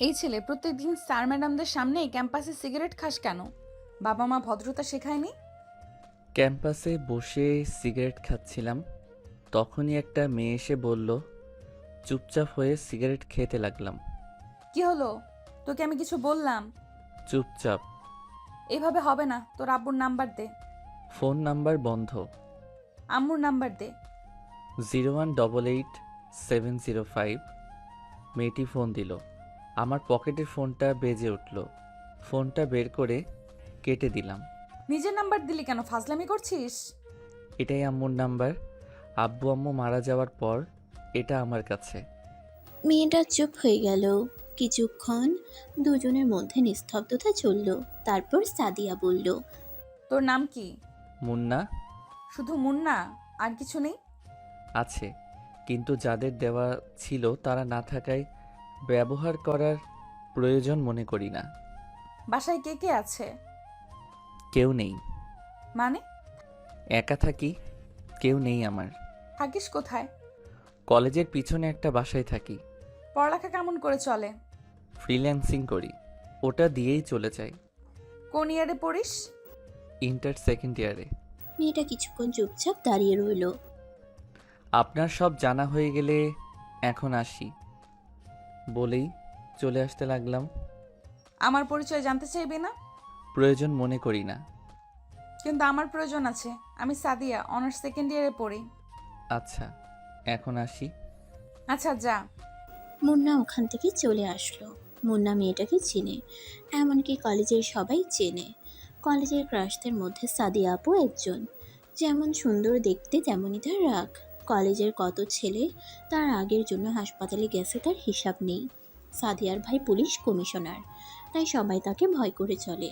এই ছেলে প্রত্যেকদিন স্যার ম্যাডামদের সামনেই ক্যাম্পাসে সিগারেট খাস কেন? বাবা মা ভদ্রতা শেখায়নি? ক্যাম্পাসে বসে সিগারেট খাচ্ছিলাম, তখনই একটা মেয়ে এসে বলল। চুপচাপ হয়ে সিগারেট খেতে লাগলাম। কি হলো? তোকে আমি কিছু বললাম? চুপচাপ। এভাবে হবে না, তোর আব্বুর নাম্বার দে। ফোন নাম্বার বন্ধ। আম্মুর নাম্বার দে। 0188705। মেয়েটি ফোন দিল। আমার পকেটের ফোনটা বেজে উঠল। ফোনটা বের করে কেটে দিলাম। নিজের নাম্বার দিলি কেন? ফাজলামি করছিস? এটাই আম্মুর নাম্বার। আব্বু আম্মু মারা যাওয়ার পর এটা আমার কাছে। মেয়েটা চুপ হয়ে গেল। কিছুক্ষণ দুজনের মধ্যে নিস্তব্ধতা চলল। তারপর সাদিয়া বলল, তোর নাম কি? মুন্না। শুধু মুন্না? আর কিছু নেই? আছে, কিন্তু যাদের দেওয়া ছিল তারা না থাকায় ব্যবহার করার প্রয়োজন মনে করি না। বাসায় কে কে আছে? কেউ নেই। মানে? একা থাকি, কেউ নেই আমার। থাকিস কোথায়? কলেজের পিছনে একটা বাসায় থাকি। পড়ালেখা কেমন করে চলে? ফ্রিল্যান্সিং করি, ওটা দিয়েই চলে যাই। কোন ইয়ারে পড়িস? ইন্টার সেকেন্ড ইয়ারে। মেয়েটা কিছুক্ষণ চুপচাপ দাঁড়িয়ে রইল। আপনার সব জানা হয়ে গেলে এখন আসি বলেই চলে আসতে লাগলাম। আমার পরিচয় জানতে চাইবি না? প্রয়োজন মনে করি না। কিন্তু আমার প্রয়োজন আছে। আমি সাদিয়া, অনার্স সেকেন্ড ইয়ারে পড়ি। আচ্ছা, এখন আসি। আচ্ছা যা। মুন্না ওখান থেকে চলে আসলো। মুন্না মেয়েটাকে চেনে, এমনকি কলেজের সবাই চেনে। কলেজের ক্রাশদের মধ্যে সাদিয়া আপু একজন। যেমন সুন্দর দেখতে তেমনই তার রাগ। কলেজের কত ছেলে তার আগের জন্য হাসপাতালে গেছে তার হিসাব নেই। সাদিয়ার ভাই পুলিশ কমিশনার, তাই সবাই তাকে ভয় করে চলে।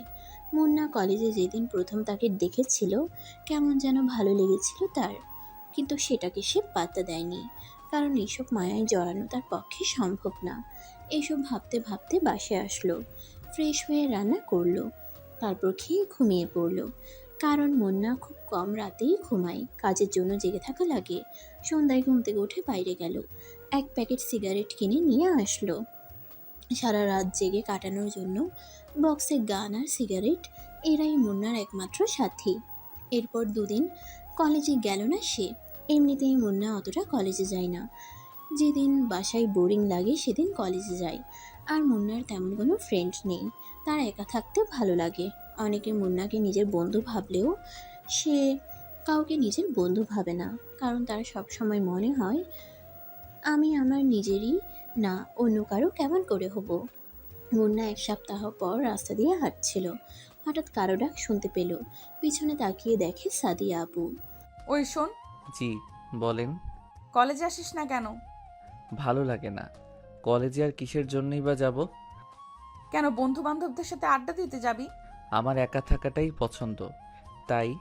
মুন্না কলেজে যেদিন প্রথম তাকে দেখেছিল কেমন যেন ভালো লেগেছিল তার, কিন্তু সেটাকে সে পাত্তা দেয়নি, কারণ এইসব মায়ায় জড়ানো তার পক্ষে সম্ভব না। এইসব ভাবতে ভাবতে বাসে আসলো, ফ্রেশ হয়ে রান্না করলো, তারপর খেয়ে ঘুমিয়ে পড়লো। কারণ মুন্না খুব কম রাতেই ঘুমায়, কাজের জন্য জেগে থাকা লাগে। সন্ধ্যায় ঘুম থেকে উঠে বাইরে গেল, এক প্যাকেট সিগারেট কিনে নিয়ে আসলো। সারা রাত জেগে কাটানোর জন্য বক্সে গান আর সিগারেট, এরাই মুন্নার একমাত্র সাথী। এরপর দুদিন কলেজে গেল না সে। এমনিতেই মুন্না অতটা কলেজে যায় না, যেদিন বাসায় বোরিং লাগে সেদিন কলেজে যায়। আর মুন্নার তেমন কোনো ফ্রেন্ড নেই, তার একা থাকতে ভালো লাগে। অনেকে মুন্নাকে নিজের বন্ধু ভাবলেও সে কাউকে নিজের বন্ধু ভাবে না, কারণ তার সবসময় মনে হয় আমি আমার নিজেরই না, অন্য কারো কেমন করে হব। মুন্না এক সপ্তাহ পর রাস্তা দিয়ে হাঁটছিল, হঠাৎ কারো ডাক শুনতে পেল। পিছনে তাকিয়ে দেখে সাদিয়া আপু। ওই শোন, জি, বলেন। কলেজে আসিস না কেন? ভালো লাগে না। কলেজে আর কিসের জন্যই বা যাব? কেন, বন্ধু বান্ধবদের সাথে আড্ডা দিতে যাবি? আমার একা থাকাটাই পছন্দ, তাই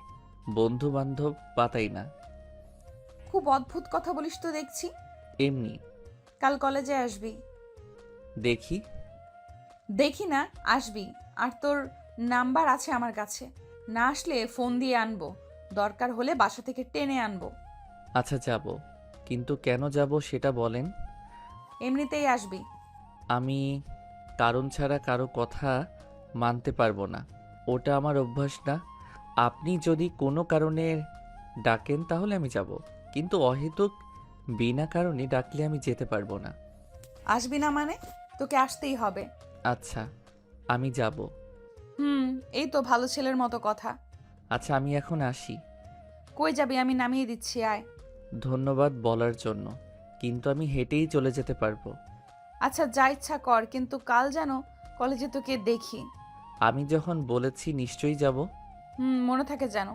বন্ধু বান্ধব পাতাই না। খুব অদ্ভুত কথা বলিস তো দেখছি। এমনি। কাল কলেজে আসবি? দেখি। দেখি না, আসবি। আর তোর নাম্বার আছে আমার কাছে। না আসলে ফোন দিয়ে আনবো, দরকার হলে বাসা থেকে টেনে আনবো। আচ্ছা, যাব, কিন্তু কেন যাব সেটা বলেন। এমনিতেই আসবি। আমি কারণ ছাড়া কারো কথা মানতে পারবো না, ওটা আমার অভ্যাস না। আপনি যদি কোনো কারণে ডাকেন তাহলে আমি যাব, কিন্তু অহেতুক বিনা কারণে ডাকলে আমি যেতে পারবো না। আসবি না মানে? তোকে আসতেই হবে। আচ্ছা, আমি যাব। হুম, এই তো ভালো ছেলের মতো কথা। আচ্ছা, আমি এখন আসি। কই যাবি? আমি নামিয়ে দিচ্ছি, আয়। ধন্যবাদ বলার জন্য, কিন্তু আমি হেঁটেই চলে যেতে পারবো। আচ্ছা যা ইচ্ছা কর, কিন্তু কাল যেন কলেজে তোকে দেখি। আমি যখন বলেছি নিশ্চয়ই যাব। হুম, মনে থাকে যেন।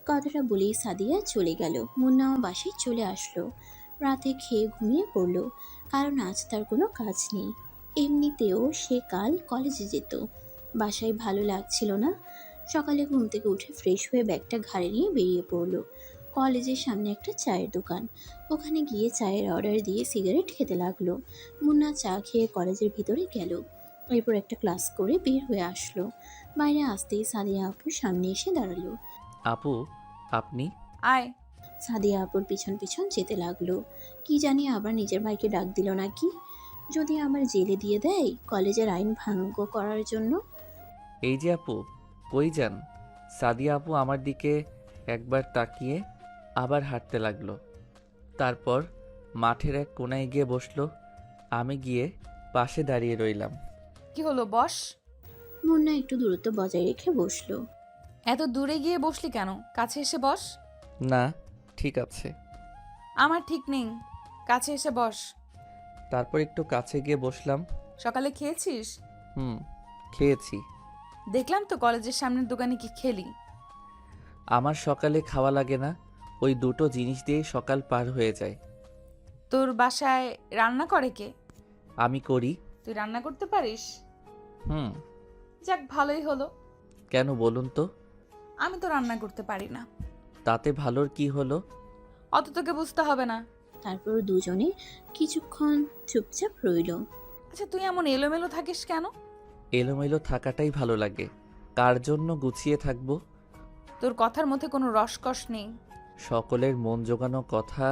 কথাটা বলেই সাদিয়া চলে গেল। মুন্নাও বাসায় চলে আসলো, রাতে খেয়ে ঘুমিয়ে পড়লো, কারণ আজ তার কোনো কাজ নেই। এমনিতেও সে কাল কলেজে যেত। বাসায় ভালো লাগছিল না। সকালে ঘুম থেকে উঠে ফ্রেশ হয়ে ব্যাগটা ঘাড়ে নিয়ে বেরিয়ে পড়লো। কলেজের সামনে একটা চায়ের দোকান, ওখানে গিয়ে চায়ের অর্ডার দিয়ে সিগারেট খেতে লাগলো। মুন্না চা খেয়ে কলেজের ভিতরে গেল, এরপর একটা ক্লাস করে বের হয়ে আসলো। বাইরে আসতেই সাদিয়া আপুর সামনে এসে দাঁড়ালো। আপু, আপনি? আয়। সাদিয়া আপুর পিছন পিছন যেতে লাগলো। কি জানি আবার নিজের ভাইকে ডাক দিল নাকি। যদি আমার জেলে দিয়ে দেয় কলেজের আইন ভঙ্গ করার জন্য। এই যে আপু, কই যান? সাদিয়া আপু আমার দিকে একবার তাকিয়ে আবার হাঁটতে লাগলো। তারপর মাঠের এক কোনায় গিয়ে বসলো। আমি গিয়ে পাশে দাঁড়িয়ে রইলাম। কি হলো, বস। মুন্না একটু দূরত্ব বজায় রেখে বসলো। এত দূরে গিয়ে বসলি কেন? কাছে এসে বস। না, ঠিক আছে। আমার ঠিক নেই, কাছে এসে বস। তারপর একটু কাছে গিয়ে বসলাম। সকালে খেয়েছিস? খেয়েছি। দেখলাম তো কলেজের সামনের দোকানে কি খেলি। আমার সকালে খাওয়া লাগে না, ওই দুটো জিনিস দিয়েই সকাল পার হয়ে যায়। তোর বাসায় রান্না করে কে? আমি করি। তুই রান্না করতে পারিস? হুম। যাক, ভালোই হলো। কেন বলুন তো? আমি তো রান্না করতে পারি না। তাতে ভালোর কি হলো? অত তোকে বুঝতে হবে না। তারপর দুজনে কিছুক্ষণ চুপচাপ রইল। আচ্ছা, তুই এমন এলোমেলো থাকিস কেন? এলোমেলো থাকাটাই ভালো লাগে। কার জন্য গুছিয়ে থাকবো? তোর কথার মধ্যে কোনো রসকস নেই। সকলের মন জোগানো কথা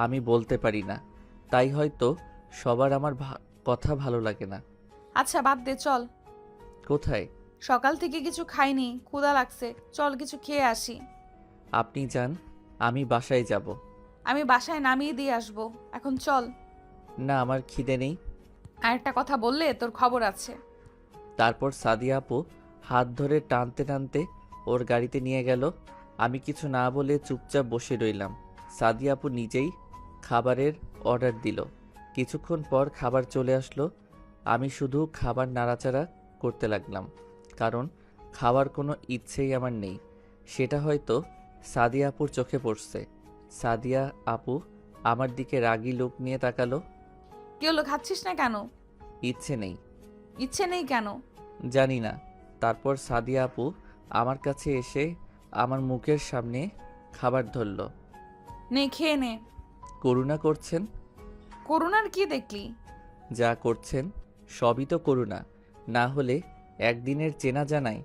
আমি বলতে পারি না, তাই হয়তো সবার আমার কথা ভালো লাগে না। আচ্ছা বাদ দে, চল। কোথায়? সকাল থেকে কিছু খাইনি, ক্ষুধা লাগছে, চল কিছু খেয়ে আসি। আপনি যান, আমি বাসায় যাব। আমি বাসায় নামিয়ে দিয়ে আসবো, এখন চল। না, আমার খিদে নেই। আর একটা কথা বললে তোর খবর আছে। তারপর সাদিয়া আপু হাত ধরে টানতে টানতে ওর গাড়িতে নিয়ে গেল। আমি কিছু না বলে চুপচাপ বসে রইলাম। সাদিয়া আপু নিজেই খাবারের অর্ডার দিল। কিছুক্ষণ পর খাবার চলে আসলো। আমি শুধু খাবার নাড়াচাড়া করতে লাগলাম, কারণ খাওয়ার কোনো ইচ্ছেই আমার নেই। সেটা হয়তো সাদিয়া আপুর চোখে পড়ছে। সাদিয়া আপু আমার দিকে রাগী লোক নিয়ে তাকালো। কি হলো, খাচ্ছিস না কেন? ইচ্ছে নেই। ইচ্ছে নেই কেন? জানি না। তারপর সাদিয়া আপু আমার কাছে এসে আমার মুখের সামনে খাবার ধরল। নে, খেয়ে নে। করুণা করছেন? করুণার কি দেখলি? যা করছেন সবই তো করুণা। না হলে একদিনের চেনা জানাই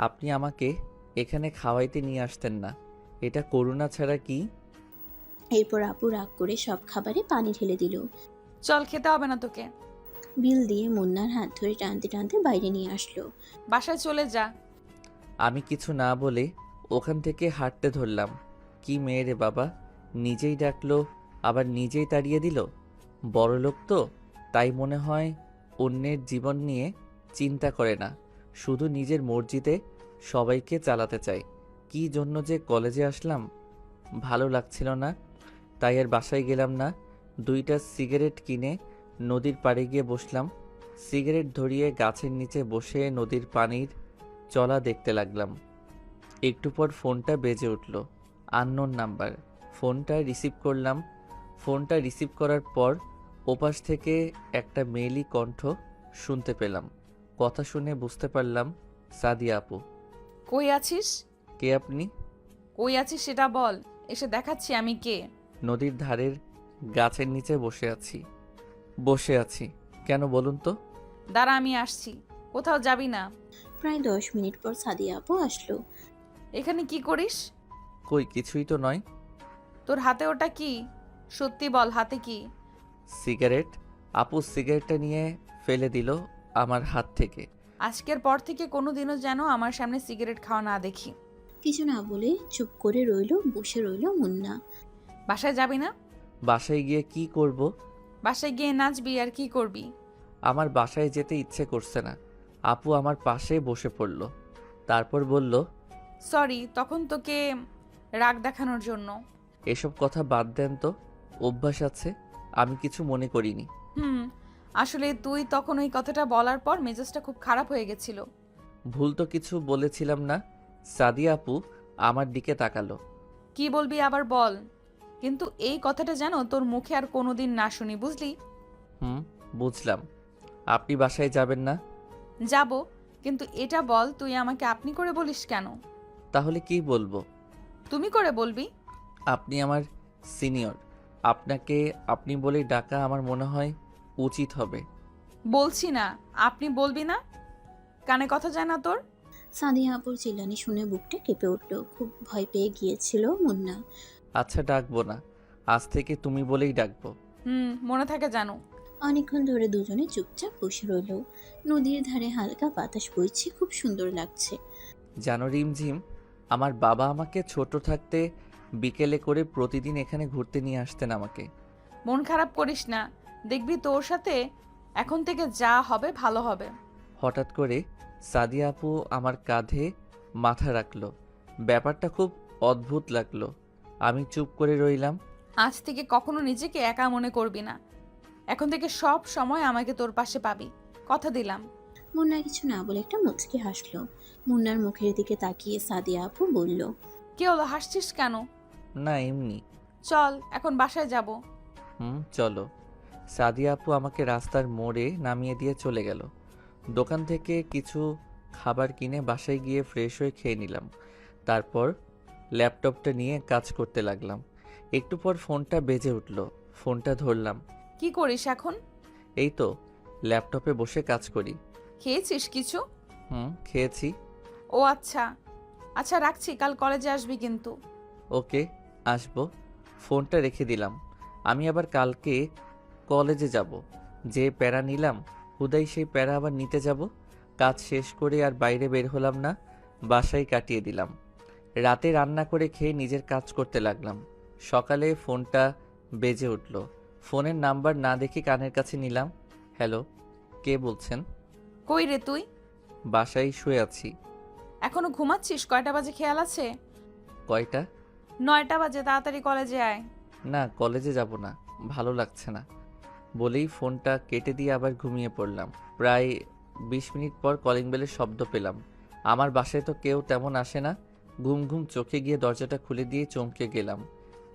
আপনি আমাকে এখানে খাওয়াইতে নিয়ে আসতেন না। এটা করুণা ছাড়া কি? এরপর আপু রাগ করে সব খাবারে পানি ঢেলে দিল। চল, খেতে হবে না তোকে। বিল দিয়ে মুন্নার হাত ধরে টানতে টানতে বাইরে নিয়ে আসলো। বাসায় চলে যা। আমি কিছু না বলে ওখান থেকে হাঁটতে ধরলাম। কি মেয়ে রে বাবা, নিজেই ডাকলো আবার নিজেই তাড়িয়ে দিল। বড়লোক তো, তাই মনে হয় অন্যের জীবন নিয়ে চিন্তা করে না, শুধু নিজের মর্জিতে সবাইকে চালাতে চায়। কি জন্য যে কলেজে আসলাম, ভালো লাগছিল না, তাই আর বাসায় গেলাম না। দুইটা সিগারেট কিনে নদীর পাড়ে গিয়ে বসলাম। সিগারেট ধরিয়ে গাছের নিচে বসে নদীর পানির চলা দেখতে লাগলাম। একটু পর ফোনটা বেজে উঠল। Unknown number. ফোনটা রিসিভ করলাম। ফোনটা রিসিভ করার পর ওপাশ থেকে একটা মেয়েলি কণ্ঠ শুনতে পেলাম। কথা শুনে বুঝতে পারলাম সাদিয়া আপু। কই আছিস? কে আপনি? কই আছিস সেটা বল, এসে দেখাচ্ছি আমি কে। নদীর ধারের গাছের নিচে বসে আছি। কেন বলুন তো? দাঁড়া, আমি আসছি। কোথাও যাবি না। প্রায় 10 মিনিট পর সাদিয়া আপু আসলো। এখানে কি করিস? কই, কিছুই তো নয়। তোর হাতে ওটা কি? সত্যি বল, হাতে কি? সিগারেট। আপু সিগারেটটা নিয়ে ফেলে দিল আমার হাত থেকে। আজকের পর থেকে কোনোদিনও যেন আমার সামনে সিগারেট খাওয়া না দেখি। কিছু না বলে চুপ করে বসে রইল মুন্না। বাসায় যাবি না? বাসায় গিয়ে কি করব? বাসায় গিয়ে নাচবি আর কি করবি? আমার বাসায় যেতে ইচ্ছে করছে না। আপু আমার পাশে বসে পড়ল। তারপর বলল, সরি তখন তোকে রাগ দেখানোর জন্য। এসব কথা বাদ দেন তো, অভ্যাস আছে, আমি কিছু মনে করিনি। আসলে তুই তখন ওই কথাটা বলার পর মেজাজটা খুব খারাপ হয়ে গেছিল। ভুল তো কিছু বলেছিলাম না। সাদিয়া আপু আমার দিকে তাকালো। কি বলবি আবার বল, কিন্তু এই কথাটা যেন তোর মুখে আর কোনোদিন না শুনি, বুঝলি? বুঝলাম। আপনি বাসায় যাবেন না? যাব, কিন্তু এটা বল তুই আমাকে আপনি করে বলিস কেন? তাহলে কি বলবো? তুমি করে বলবি। আপনি আমার সিনিয়র, আপনাকে আপনি বলেই ডাকা আমার মনে হয় উচিত হবে। বলছি না, আপনি বলবি না? কানে কথা যায় না তোর? সাদিয়া আপুর চিল্লানি শুনে বুকটা কেঁপে উঠল। খুব ভয় পেয়ে গিয়েছিল মুন্না। আচ্ছা, ডাকবো না, আজ থেকে তুমি বলেই ডাকবো। মনে থাকে জানো। অনেকক্ষণ ধরে দুজনে চুপচাপ বসে রইল। নদীর ধারে হালকা বাতাস বইছে, খুব সুন্দর লাগছে। জানো রিমঝিম, আমার বাবা আমাকে ছোট থাকতে বিকেলে করে প্রতিদিন এখানে ঘুরতে নিয়ে আসতেন আমাকে। মন খারাপ করিস না, দেখবি তোর সাথে এখন থেকে যা হবে ভালো হবে। হঠাৎ করে সাদিয়া আপু আমার কাঁধে মাথা রাখলো। ব্যাপারটা খুব অদ্ভুত লাগলো। আমি চুপ করে রইলাম। আজ থেকে কখনো নিজেকে একা মনে করবি না। এখন থেকে সব সময় আমাকে তোর পাশে পাবি, কথা দিলাম। মুন্না কিছু না বলে একটা মুচকি হাসলো। মুন্নার মুখের দিকে তাকিয়ে সাদিয়া আপু বলল, কি হলো, হাসছিস কেন? না এমনি। চল এখন বাসায় যাব। চলো। সাদিয়া আপু আমাকে রাস্তার মোড়ে নামিয়ে দিয়ে চলে গেল। দোকান থেকে কিছু খাবার কিনে বাসায় গিয়ে ফ্রেশ হয়ে খেয়ে নিলাম। তারপর ল্যাপটপটা নিয়ে কাজ করতে লাগলাম। একটু পর ফোনটা বেজে উঠল। ফোনটা ধরলাম। কি করিস এখন? এই তো ল্যাপটপে বসে কাজ করি। খেয়েছিস কিছু? খেয়েছি। ও আচ্ছা আচ্ছা, রাখছি, কাল কলেজে আসবি কিন্তু। ওকে, আসবো। ফোনটা রেখে দিলাম। আমি আবার কালকে কলেজে যাব। যে প্যারা নিলাম হুদাই সেই প্যারা আবার নিতে যাব। কাজ শেষ করে আর বাইরে বের হলাম না, বাসায় কাটিয়ে দিলাম। রাতে রান্না করে খেয়ে নিজের কাজ করতে লাগলাম। সকালে ফোনটা বেজে উঠল। ফোনের নাম্বার না দেখে কানের কাছে নিলাম। হ্যালো, কে বলছেন? কই রে তুই? বাসায় শুয়ে আছি। এখনো ঘুমাচ্ছিস? কয়টা বাজে খেয়াল আছে? কয়টা? 9টা বাজে, তাড়াতাড়ি কলেজে আয়। না, কলেজে যাব না, ভালো লাগছে না বলেই ফোনটা কেটে দিয়ে আবার ঘুমিয়ে পড়লাম। প্রায় 20 মিনিট পর কলিং বেলের শব্দ পেলাম। আমার বাসায় তো কেউ তেমন আসে না। ঘুম ঘুম চোখে গিয়ে দরজাটা খুলে দিয়ে চমকে গেলাম,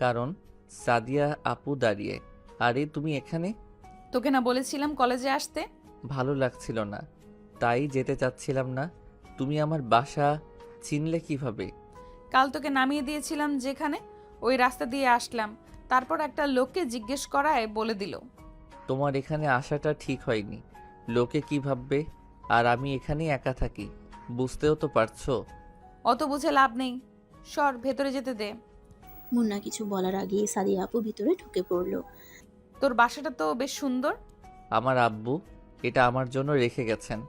কারণ সাদিয়া আপু দাঁড়িয়ে। আরে তুমি এখানে? তোকে না বলেছিলাম কলেজে আসতে? ভালো লাগছিল না, তাই যেতে চাচ্ছিলাম না। তুমি আমার বাসা চিনলে কিভাবে? কাল তোকে নামিয়ে দিয়েছিলাম যেখানে, ওই রাস্তা দিয়ে আসলাম। তারপর একটা লোককে জিজ্ঞেস করায় বলে দিল। তোমার এখানে আসাটা ঠিক হয়নি। লোকে কি ভাববে? আর আমি এখানে একা থাকি, বুঝতেও তো পারছো। অত বুঝে লাভ নেই, সর, ভেতরে যেতে দে। মুন্না কিছু বলার আগেই সাদিয়া আপু ভিতরে ঢুকে পড়ল। তোর বাসাটা তো বেশ সুন্দর। আমার আব্বু এটা আমার জন্য রেখে গেছেন।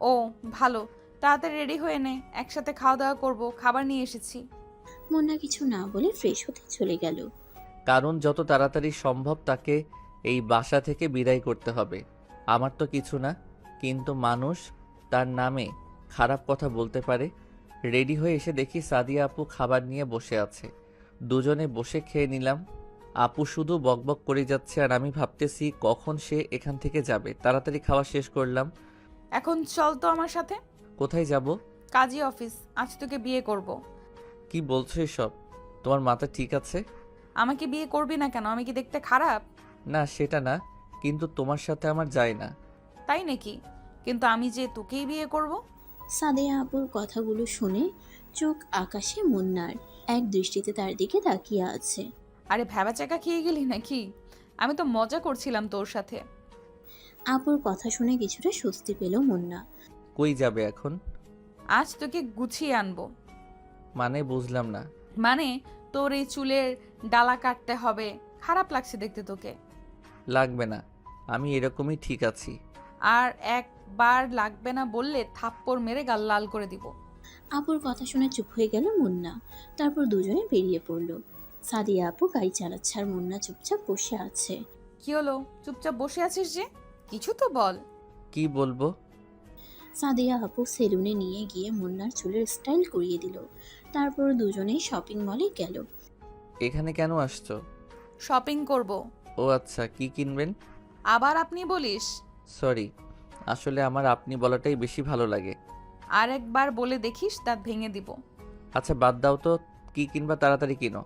ও ভালো, তাড়াতাড়ি রেডি হয়ে নে, একসাথে খাওয়া দাওয়া করবো, খাবার নিয়ে এসেছি। মুন্না কিছু না বলে ফ্রেশ হতে চলে গেল। কারণ যত তাড়াতাড়ি সম্ভব তাকে এই বাসা থেকে বিদায় করতে হবে। আমার তো কিছু না, কিন্তু মানুষ তার নামে খারাপ কথা বলতে পারে। রেডি হয়ে এসে দেখি সাদিয়া আপু খাবার নিয়ে বসে আছে। দুজনে বসে খেয়ে নিলাম। আপু শুধু বকবক করে যাচ্ছে আর আমি ভাবতেছি কখন সে এখান থেকে যাবে। তাড়াতাড়ি খাওয়া শেষ করলাম। এখন চল তো আমার সাথে। কোথায় যাব? কাজী অফিস, আজ তোকে বিয়ে করব। কি বলছো এসব? তোমার মাথা ঠিক আছে? আমাকে বিয়ে করবি না কেন? আমি কি দেখতে খারাপ? না সেটা না, কিন্তু তোমার সাথে আমার যায় না। তাই নাকি? কিন্তু আমি যে তোকেই বিয়ে করব। সাদিয়া আপুর কথাগুলো শুনে চোখ আকাশে মুন্নার এক দৃষ্টিতে তার দিকে তাকিয়ে আছে। আরে ভ্যাবাচাকা খেয়ে গেলি নাকি? আমি তো মজা করছিলাম তোর সাথে। আপুর কথা শুনে কিছুটা স্বস্তি পেল মুন্না। কই যাবে এখন? আজ তোকে গুছিয়ে আনবো। মানে বুঝলাম না। মানে তোর এই চুলের ডালা কাটতে হবে। খারাপ লাগছে দেখতে তোকে। লাগবে না, আমি এরকমই ঠিক আছি। আর একবার লাগবে না বললে থাপ্পড় মেরে গাল লাল করে দিব। আপুর কথা শুনে চুপ হয়ে গেল মুন্না। তারপর দুজনে বেরিয়ে পড়ল। সাদিয়া আপু গাড়ি চালাচ্ছে আর মুন্না চুপচাপ বসে আছে। কি হলো, চুপচাপ বসে আছিস যে? কিছু তো বল। কি বলবো? সাদিয়া আপু সেলুনে নিয়ে গিয়ে মুন্নার চুলের স্টাইল করিয়ে দিল। তারপর দুজনেই শপিং মলে গেল। এখানে কেন আসছো? শপিং করব। ও আচ্ছা, কি কিনবেন? আবার আপনি বলিস? সরি, আসলে আমার আপনি বলাটাই বেশি ভালো লাগে। আর একবার বলে দেখিস, দাঁত ভেঙে দিব। আচ্ছা বাদ দাও তো, কি কিনবা তাড়াতাড়ি কিনো।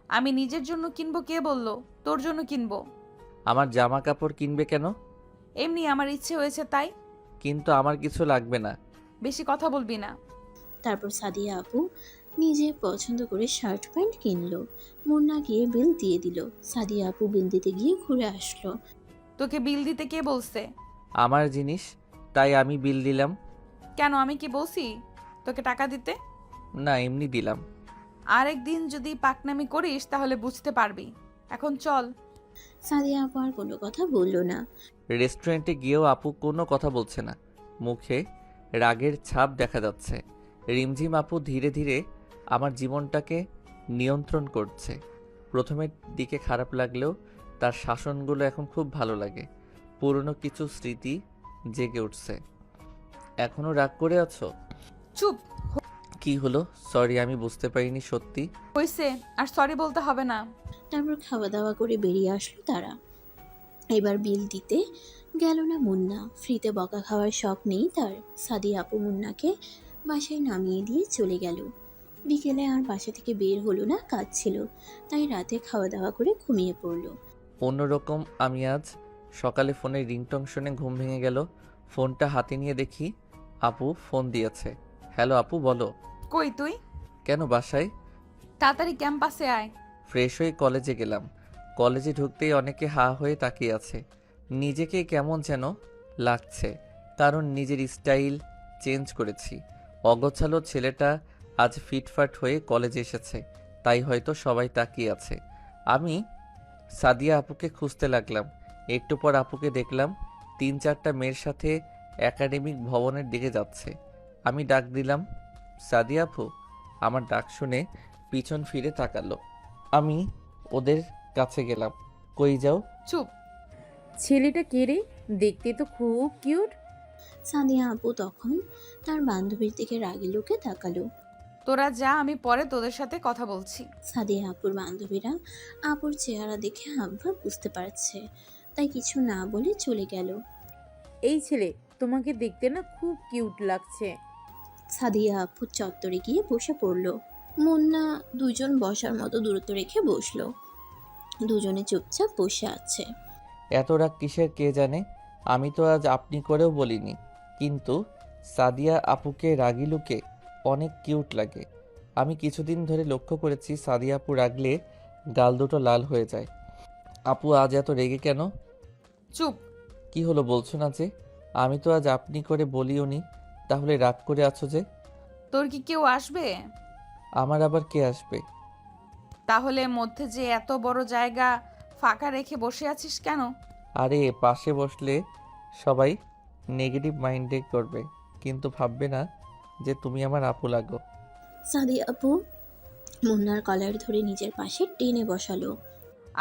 আমি নিজের জন্য কিনবো, কে বললো? তোর জন্য কিনবো। আমার জামা কাপড় কিনবে কেন? এমনি আমার ইচ্ছে হয়েছে তাই। কিন্তু আমার কিছু লাগবে না। বেশি কথা বলবি না। তারপর সাদিয়া আপু নিজে পছন্দ করে শার্ট প্যান্ট কিনলো। মুন্না গিয়ে বিল দিয়ে দিল। সাদিয়া আপু বিল দিতে গিয়ে ঘুরে আসলো। তোকে বিল দিতে কে বলছে? আমার জিনিস, তাই আমি বিল দিলাম। কেন, আমি কি বলছি তোকে টাকা দিতে? না, এমনি দিলাম। আরেকদিন যদি পাকনামি করিস তাহলে বুঝতে পারবি। এখন চল, সাদিয়া আপু আর কোনো কথা বলল না। রেস্টুরেন্টে গিয়েও আপু কোনো কথা বলছে না, মুখে রাগের ছাপ দেখা যাচ্ছে। রিমঝিম আপু ধীরে ধীরে আমার জীবনটাকে নিয়ন্ত্রণ করছে। প্রথমের দিকে খারাপ লাগলেও তার শাসনগুলো এখন খুব ভালো লাগে। পুরনো কিছু স্মৃতি জেগে উঠছে। এখনো রাগ করে আছো? চুপ। কি হলো? সরি, আমি বুঝতে পারিনি সত্যি। হয়েছে, আর সরি বলতে হবে না। তারপর খাওয়া দাওয়া করে বেরিয়ে আসলো তারা। এবার বিল দিতে গেল না মুন্না। ফ্রিতে বকা খাওয়ার শখ নেই তার। সাদিয়া আপু মুন্নাকে বাসায় নামিয়ে দিয়ে চলে গেল। বিকেলে আর বাসা থেকে বের হলো না, কাজ ছিল, তাই রাতে খাওয়া দাওয়া করে ঘুমিয়ে পড়লো। অন্যরকম আমি আজ সকালে ফোনের রিংটং শুনে ঘুম ভেঙে গেল। ফোনটা হাতে নিয়ে দেখি আপু ফোন দিয়েছে। হ্যালো আপু, বলো। কই তুই? কেন, বাসায়। তাড়াতাড়ি ক্যাম্পাসে আয়। ফ্রেশ হয়ে কলেজে গেলাম। কলেজে ঢুকতেই অনেকে হা হয়ে তাকিয়ে আছে। নিজেকে কেমন যেন লাগছে, কারণ নিজের স্টাইল চেঞ্জ করেছি। অগোছালো ছেলেটা আজ ফিটফাট হয়ে কলেজে এসেছে, তাই হয়তো সবাই তাকিয়ে আছে। আমি সাদিয়া আপুকে খুঁজতে লাগলাম। একটু পর আপুকে দেখলাম 3-4টা মেয়ের সাথে একাডেমিক ভবনের দিকে যাচ্ছে। আমি ডাক দিলাম, সাদিয়া আপু। আমার ডাক শুনে পিছন ফিরে তাকালো। আমি ওদের কাছে গেলাম। কই যাও? চুপ। ছেলেটা কে রে? দেখতে তো খুব কিউট। সাদিয়া আপু তখন তার বান্ধবীর দিকে রাগি লোকে তাকালো। তোরা যা, আমি পরে তোদের সাথে কথা বলছি। সাদিয়া আপুর বান্ধবীরা আপুর চেহারা দেখে হাবভাব বুঝতে পারছে, তাই কিছু না বলে চলে গেল। এই ছেলে, তোমাকে দেখতে না খুব কিউট লাগছে। সাদিয়া আপু চত্বরে গিয়ে বসে পড়ল। মুন্না দুজন বসার মতো দূরত্ব রেখে বসলো। দুজনে চুপচাপ বসে আছে। এত রাগ কিসের কে জানে। আমি তো আজ আপনি করেও বলিনি, কিন্তু সাদিয়া আপুকে রাগি লুকে অনেক কিউট লাগে। আমি কিছুদিন ধরে লক্ষ্য করেছি সাদিয়া আপু রাগলে গাল দুটো লাল হয়ে যায়। আপু আজ এত রেগে কেন? চুপ। কি হলো বলছো না যে? আমি তো আজ আপনি করে বলিওনি, তাহলে রাগ করে আছো যে? তোর কি কেউ আসবে? আমার আবার কে আসবে? তাহলে মধ্যে যে এত বড় জায়গা ফাঁকা রেখে বসে আছিস কেন? আরে পাশে বসলে সবাই নেগেটিভ মাইন্ডে করবে, কিন্তু ভাববে না যে তুমি আমার আপু লাগো। সাদিয়া আপু মুন্নার কলার ধরে নিজের পাশে টেনে বসালো।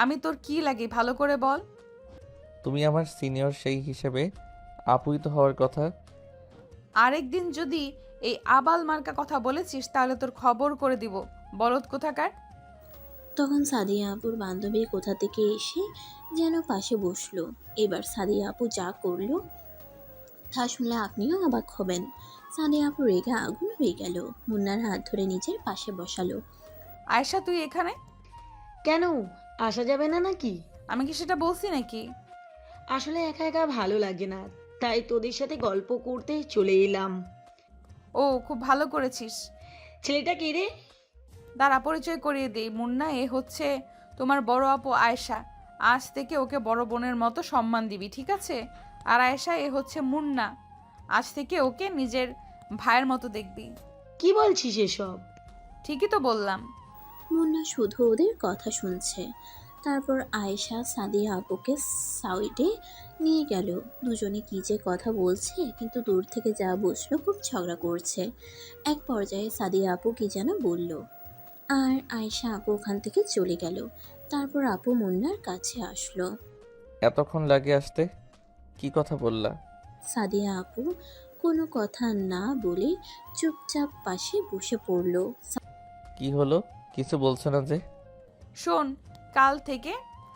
আমি তোর কি লাগি ভালো করে বল। তুমি আমার সিনিয়র, সেই হিসেবে আপুই তো হওয়ার কথা। আরেকদিন যদি এই আবাল মার্কা কথা বলেছিস তাহলে তোর খবর করে দিব, বলদ কোথাকার। তখন সাদিয়া আপুর বান্ধবী কোথা থেকে এসে যেন পাশে বসলো। এবার সাদিয়া আপু যা করলো তা শুনলে আপনিও অবাক হবেন। সাদিয়া আপু রেগে আগুন হয়ে গেল। মুন্নার হাত ধরে নিজের পাশে বসালো। আয়শা, তুই এখানে? কেন, আসা যাবে না নাকি? আমি কি সেটা বলছি নাকি? আসলে একা একা ভালো লাগে না, তাই তোদের সাথে গল্প করতে চলে এলাম। ও, খুব ভালো করেছিস। ছেলেটা কে রে? দাঁড়া, পরিচয় করিয়ে দিই। মুন্না, এ হচ্ছে তোমার বড় আপু আয়েশা। আজ থেকে ওকে বড় বোনের মতো সম্মান দিবি, ঠিক আছে? আর আয়েশা, এ হচ্ছে মুন্না। আজ থেকে ওকে নিজের ভাইয়ের মতো দেখবি। কি বলছিস এসব? ঠিকই তো বললাম। মুন্না শুধু ওদের কথা শুনছে। তারপর আয়েশা সাদিয়া আপুকে সাইডে নিয়ে গেল। দুজনে কি যে কথা বলছে, কিন্তু দূর থেকে যা বুঝলো খুব ঝগড়া করছে। এক পর্যায়ে সাদিয়া আপু কি যেন বলল, আর আয়েশা আপু ওখান থেকে চলে গেল। তারপর আপু মুন্নার কাছে আসলো। এতক্ষণ লাগে আসতে? কি কথা বললা? সাদিয়া আপু কোনো কথা না বলে চুপচাপ পাশে বসে পড়ল। কি হলো, কিছু বলছো না যে? শোন, কাল থেকে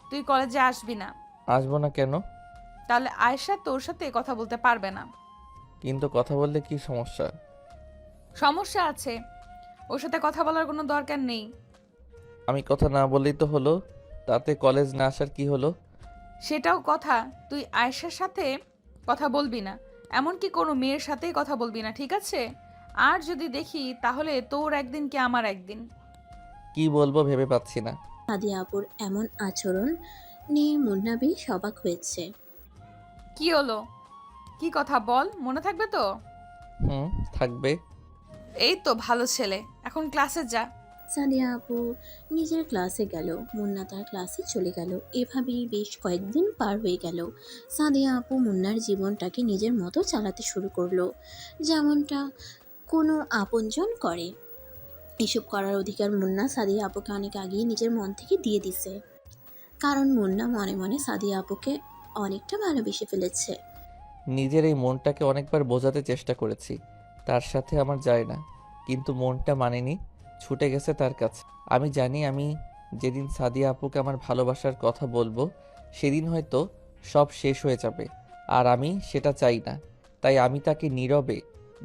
তুই কলেজে আসবি না। আসবো না কেন? তাহলে আয়েশা তোর সাথে কথা বলতে পারবে না। কিন্তু কথা বললে কি সমস্যা? সমস্যা আছে, ওর সাথে কথা বলার কোনো দরকার নেই। আমি কথা না বললেই তো হলো, তাতে কলেজ না আসার কি হলো? সেটাও কথা। তুই আয়েশার সাথে কথা বলবি না, এমনকি কোনো মেয়ের সাথেই কথা বলবি না, ঠিক আছে? আর যদি দেখি তাহলে তোর একদিন কি আমার একদিন। কি বলবো ভেবে পাচ্ছি না। সাদিয়া আপুর এমন আচরণ নিয়ে মুন্না বেশ অবাক হয়েছে। কি হলো? কি কথা বল, মনে থাকবে তো? থাকবে। এই তো ভালো ছেলে, এখন ক্লাসে যা। সাদিয়া আপু নিজের ক্লাসে গেল, মুন্না তার ক্লাসে চলে গেল। এভাবেই বেশ কয়েকদিন পার হয়ে গেল। সাদিয়া আপু মুন্নার জীবনটাকে নিজের মতো চালাতে শুরু করলো, যেমনটা কোনো আপনজন করে। এসব করার অধিকার মুন্না সাদিয়া আপুকে অনেক আগেই নিজের মন থেকে দিয়ে দিছে, কারণ মুন্না মনে মনে সাদিয়া আপুকে অনেকটা ভালোবেসে ফেলেছে। নিজের এই মনটাকে অনেকবার বোঝাতে চেষ্টা করেছি তার সাথে আমার যায় না, কিন্তু মনটা মানেনি, ছুটে গেছে তার কাছে। আমি জানি আমি যেদিন সাদিয়া আপুকে আমার ভালোবাসার কথা বলবো সেদিন হয়তো সব শেষ হয়ে যাবে, আর আমি সেটা চাই না। তাই আমি তাকে নীরবে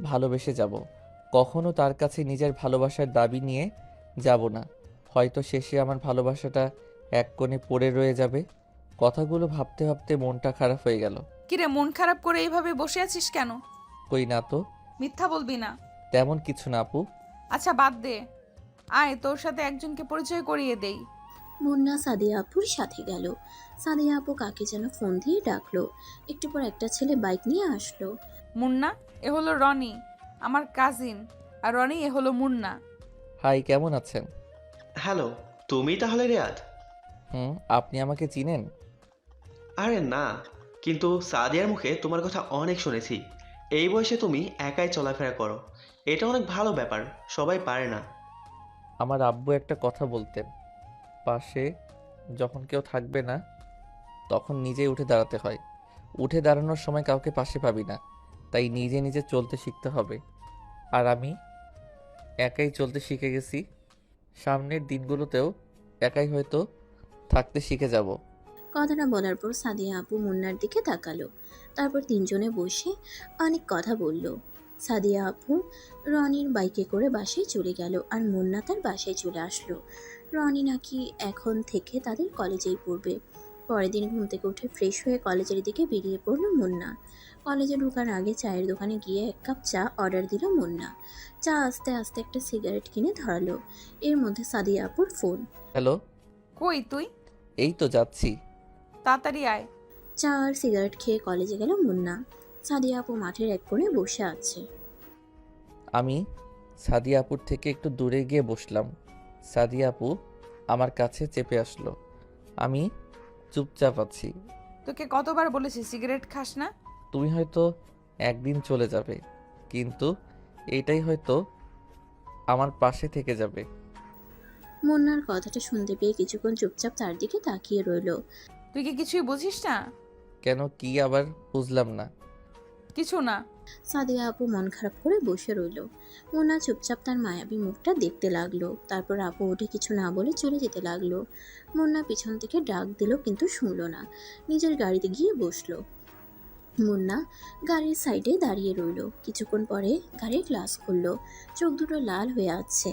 ভালোবেসে যাব, কখনো তার কাছে নিজের ভালোবাসার দাবি নিয়ে যাব না। হয়তো শেষে আমার ভালোবাসাটা এক কোণে পড়ে রয়ে যাবে। কথাগুলো ভাবতে ভাবতে মনটা খারাপ হয়ে গেল। কিরে, মন খারাপ করে এইভাবে বসে আছিস কেন? কই না তো, মিথ্যা বলবি না। তেমন কিছু না আপু। আচ্ছা বাদ দে, আয় তোর সাথে একজনকে পরিচয় করিয়ে দেই। মুন্না সাদিয়া আপুর সাথে গেল। সাদিয়া আপু কাকে যেন ফোন দিয়ে ডাকলো। একটু পর একটা ছেলে বাইক নিয়ে আসলো। মুন্না, এ হলো রনি, আমার কাজিন। আর রনি, এ হলো মুন্না। হাই, কেমন আছেন? হ্যালো, তুমি তাহলে রিয়াদ? আপনি আমাকে চিনেন? আরে না, কিন্তু সাদিয়ার মুখে তোমার কথা অনেক শুনেছি। এই বয়সে তুমি একাই চলাফেরা করো, এটা অনেক ভালো ব্যাপার, সবাই পারে না। আমার আব্বু একটা কথা বলতেন, পাশে যখন কেউ থাকবে না তখন নিজেই উঠে দাঁড়াতে হয়। উঠে দাঁড়ানোর সময় কাউকে পাশে পাবি না, তাই নিজে নিজে চলতে শিখতে হবে। আর আমি একাই চলতে শিখে গেছি, সামনের দিনগুলোতেও একাই হয়তো থাকতে শিখে যাব। কথাটা বলার পর সাদিয়া আপু মুন্নার দিকে তাকালো। তারপর তিনজনে বসে অনেক কথা বলল। সাদিয়া আপু রনির বাইকে করে বাসায় চলে গেল, আর মুন্না তার বাসায় চলে আসলো। রনি নাকি এখন থেকে তাদের কলেজেই পড়বে। পরের দিন ঘুম থেকে উঠে ফ্রেশ হয়ে কলেজের দিকে বেরিয়ে পড়ল মুন্না। কলেজে ঢোকার আগে চায়ের দোকানে গিয়ে 1 কাপ চা অর্ডার দিল মুন্না। চা আস্তে আস্তে একটা সিগারেট কিনে ধরালো। এর মধ্যে সাদিয়া আপুর ফোন। হ্যালো। কই তুই? এই তো যাচ্ছি। তাড়াতাড়ি আয়। চা আর সিগারেট খেয়ে কলেজে গেল মুন্না। সাদিয়া আপু মাঠের এক কোণে বসে আছে। আমি সাদিয়া আপুর থেকে একটু দূরে গিয়ে বসলাম। সাদিয়া আপু আমার কাছে চেপে আসলো। আমি চুপচাপ আছি। তোকে কতবার বলেছি সিগারেট খাস না? তুমি হয়তো একদিন চলে যাবে, কিন্তু এটাই হয়তো আমার পাশে থেকে যাবে। মুন্নার কথাটা শুনতে পেয়ে কিছুক্ষণ চুপচাপ তার দিকে তাকিয়ে রইল। তুই কি কিছুই বুঝিস না? কেন, কি আবার বুঝলাম না? কিছু না। সাদিয়া আপু মন খারাপ করে বসে রইল। মুন্না চুপচাপ তার মায়াবী মুখটা দেখতে লাগলো। তারপর আপু উঠে কিছু না বলে চলে যেতে লাগলো। মুন্না পিছন থেকে ডাক দিল, কিন্তু শুনলো না। নিজের গাড়িতে গিয়ে বসলো। মুন্না গাড়ির সাইডে দাঁড়িয়ে রইল। কিছুক্ষণ পরে গাড়ির গ্লাস খুললো। চোখ দুটো লাল হয়ে আছে।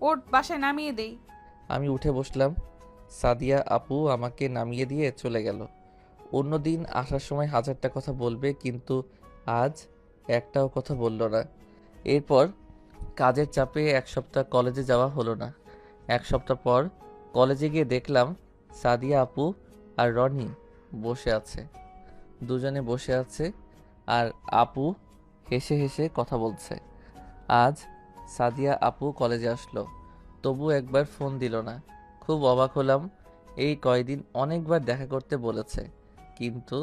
ওর বাসায় নামিয়ে দেই। আমি উঠে বসলাম। সাদিয়া আপু আমাকে নামিয়ে দিয়ে চলে গেল। অন্যদিন আসার সময় হাজারটা কথা বলবে, কিন্তু আজ একটাও কথা বলল না। এরপর কাজের চাপে 1 সপ্তাহ কলেজে যাওয়া হলো না। 1 সপ্তাহ পর কলেজে গিয়ে দেখলাম সাদিয়া আপু আর রনি বসে আছে। দুজনে বসে আছে আর আপু হেসে হেসে কথা বলছে। আজ সাদিয়া আপু কলেজে আসলো, তবু একবার ফোন দিল না। খুব অবাক হলাম। এই কয়দিন অনেকবার দেখা করতে বলেছে, কিন্তু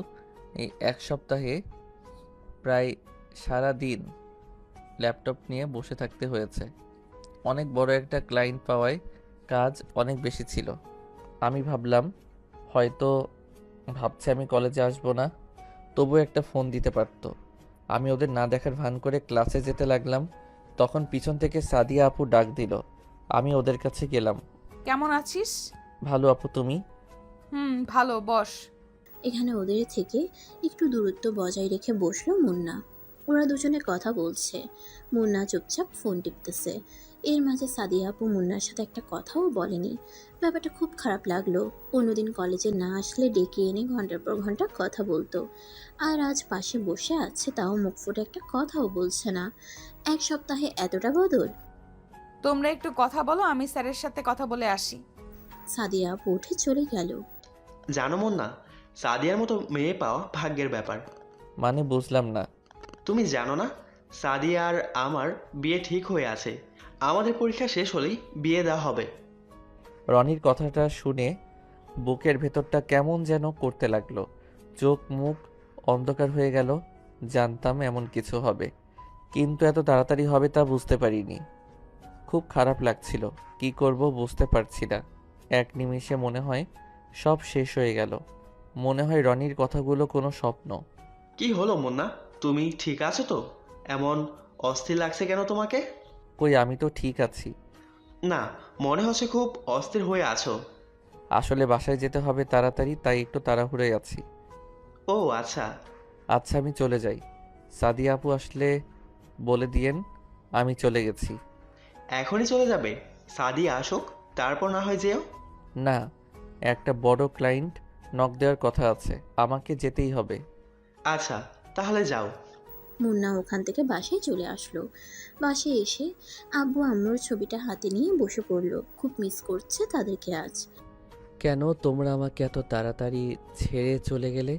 এই 1 সপ্তাহে প্রায় সারা দিন ল্যাপটপ নিয়ে বসে থাকতে হয়েছে। অনেক বড় একটা ক্লায়েন্ট পাওয়ায় কাজ অনেক বেশি ছিল। আমি ভাবলাম হয়তো ভাবছে আমি কলেজে আসবো না, তবু একটা ফোন দিতে পারতো। আমি ওদের না দেখার ভান করে ক্লাসে যেতে লাগলাম। তখন পিছন থেকে সাদিয়া আপু ডাক দিল। আমি ওদের কাছে গেলাম। কেমন আছিস? ভালো আপু, তুমি? ভালো, বস। এখানে ওদের থেকে একটু দূরত্ব বজায় রেখে বসলো মুন্না। ওরা দুজনে কথা বলছে। মুন্না চুপচাপ ফোন টিপতেছে। এর মাঝে সাদিয়া আপু মুন্নার সাথে একটা কথাও বলেনি। ব্যাপারটা খুব খারাপ লাগলো। অন্যদিন কলেজে না আসলে ডেকে এনে ঘন্টার পর ঘন্টা কথা বলতো, আর আজ পাশে বসে আছে, তাও মুখ ফুটে একটা কথাও বলছে না। 1 সপ্তাহে এতটা বদল! তোমরা একটু কথা বলো, আমি স্যারের সাথে কথা বলে আসি। সাদিয়া আপু উঠে চলে গেল। জানো না, সাদিয়ার মতো মেয়ে পাওয়া ভাগ্যের ব্যাপার। মানে বুঝলাম না। তুমি জানো না, সাদিয়া আর আমার বিয়ে ঠিক হয়ে আছে। আমাদের পরীক্ষা শেষ হলেই বিয়ে দেওয়া হবে। রনির কথাটা শুনে বুকের ভেতরটা কেমন যেন করতে লাগলো। চোখ মুখ অন্ধকার হয়ে গেল। জানতাম এমন কিছু হবে, কিন্তু এত তাড়াতাড়ি হবে তা বুঝতে পারিনি। খুব খারাপ লাগছিল, কি করব বুঝতে পারছি না। এক নিমিষে মনে হয় সব শেষ হয়ে গেল। মনে হয় রনির কথাগুলো কোনো স্বপ্ন। কি হলো মুন্না, তুমি ঠিক আছো তো? এমন অস্থির লাগছে কেন তোমাকে? কই, আমি তো ঠিক আছি। না, মনে হচ্ছে খুব অস্থির হয়ে আছো। আসলে বাসায় যেতে হবে তাড়াতাড়ি, তাই একটু তাড়াহুড়োয় আছি। ও আচ্ছা। আচ্ছা, আমি চলে যাই। সাদিয়া আপু আসলে বলে দিয়েন আমি চলে গেছি। এখনই চলে যাবে? সাদিয়া আসুক, তারপর না হয় যেও। না, একটা বড় ক্লায়েন্ট নক দেওয়ার কথা আছে, আমাকে যেতেই হবে। আচ্ছা, তাহলে যাও। মুন্না ওখান থেকে বাসায় চলে আসলো। বাসায় এসে আব্বু আম্মুর ছবিটা হাতে নিয়ে বসে পড়লো। খুব মিস করছে তাদেরকে আজ। কেন তোমরা আমাকে এত তাড়াতাড়ি ছেড়ে চলে গেলে?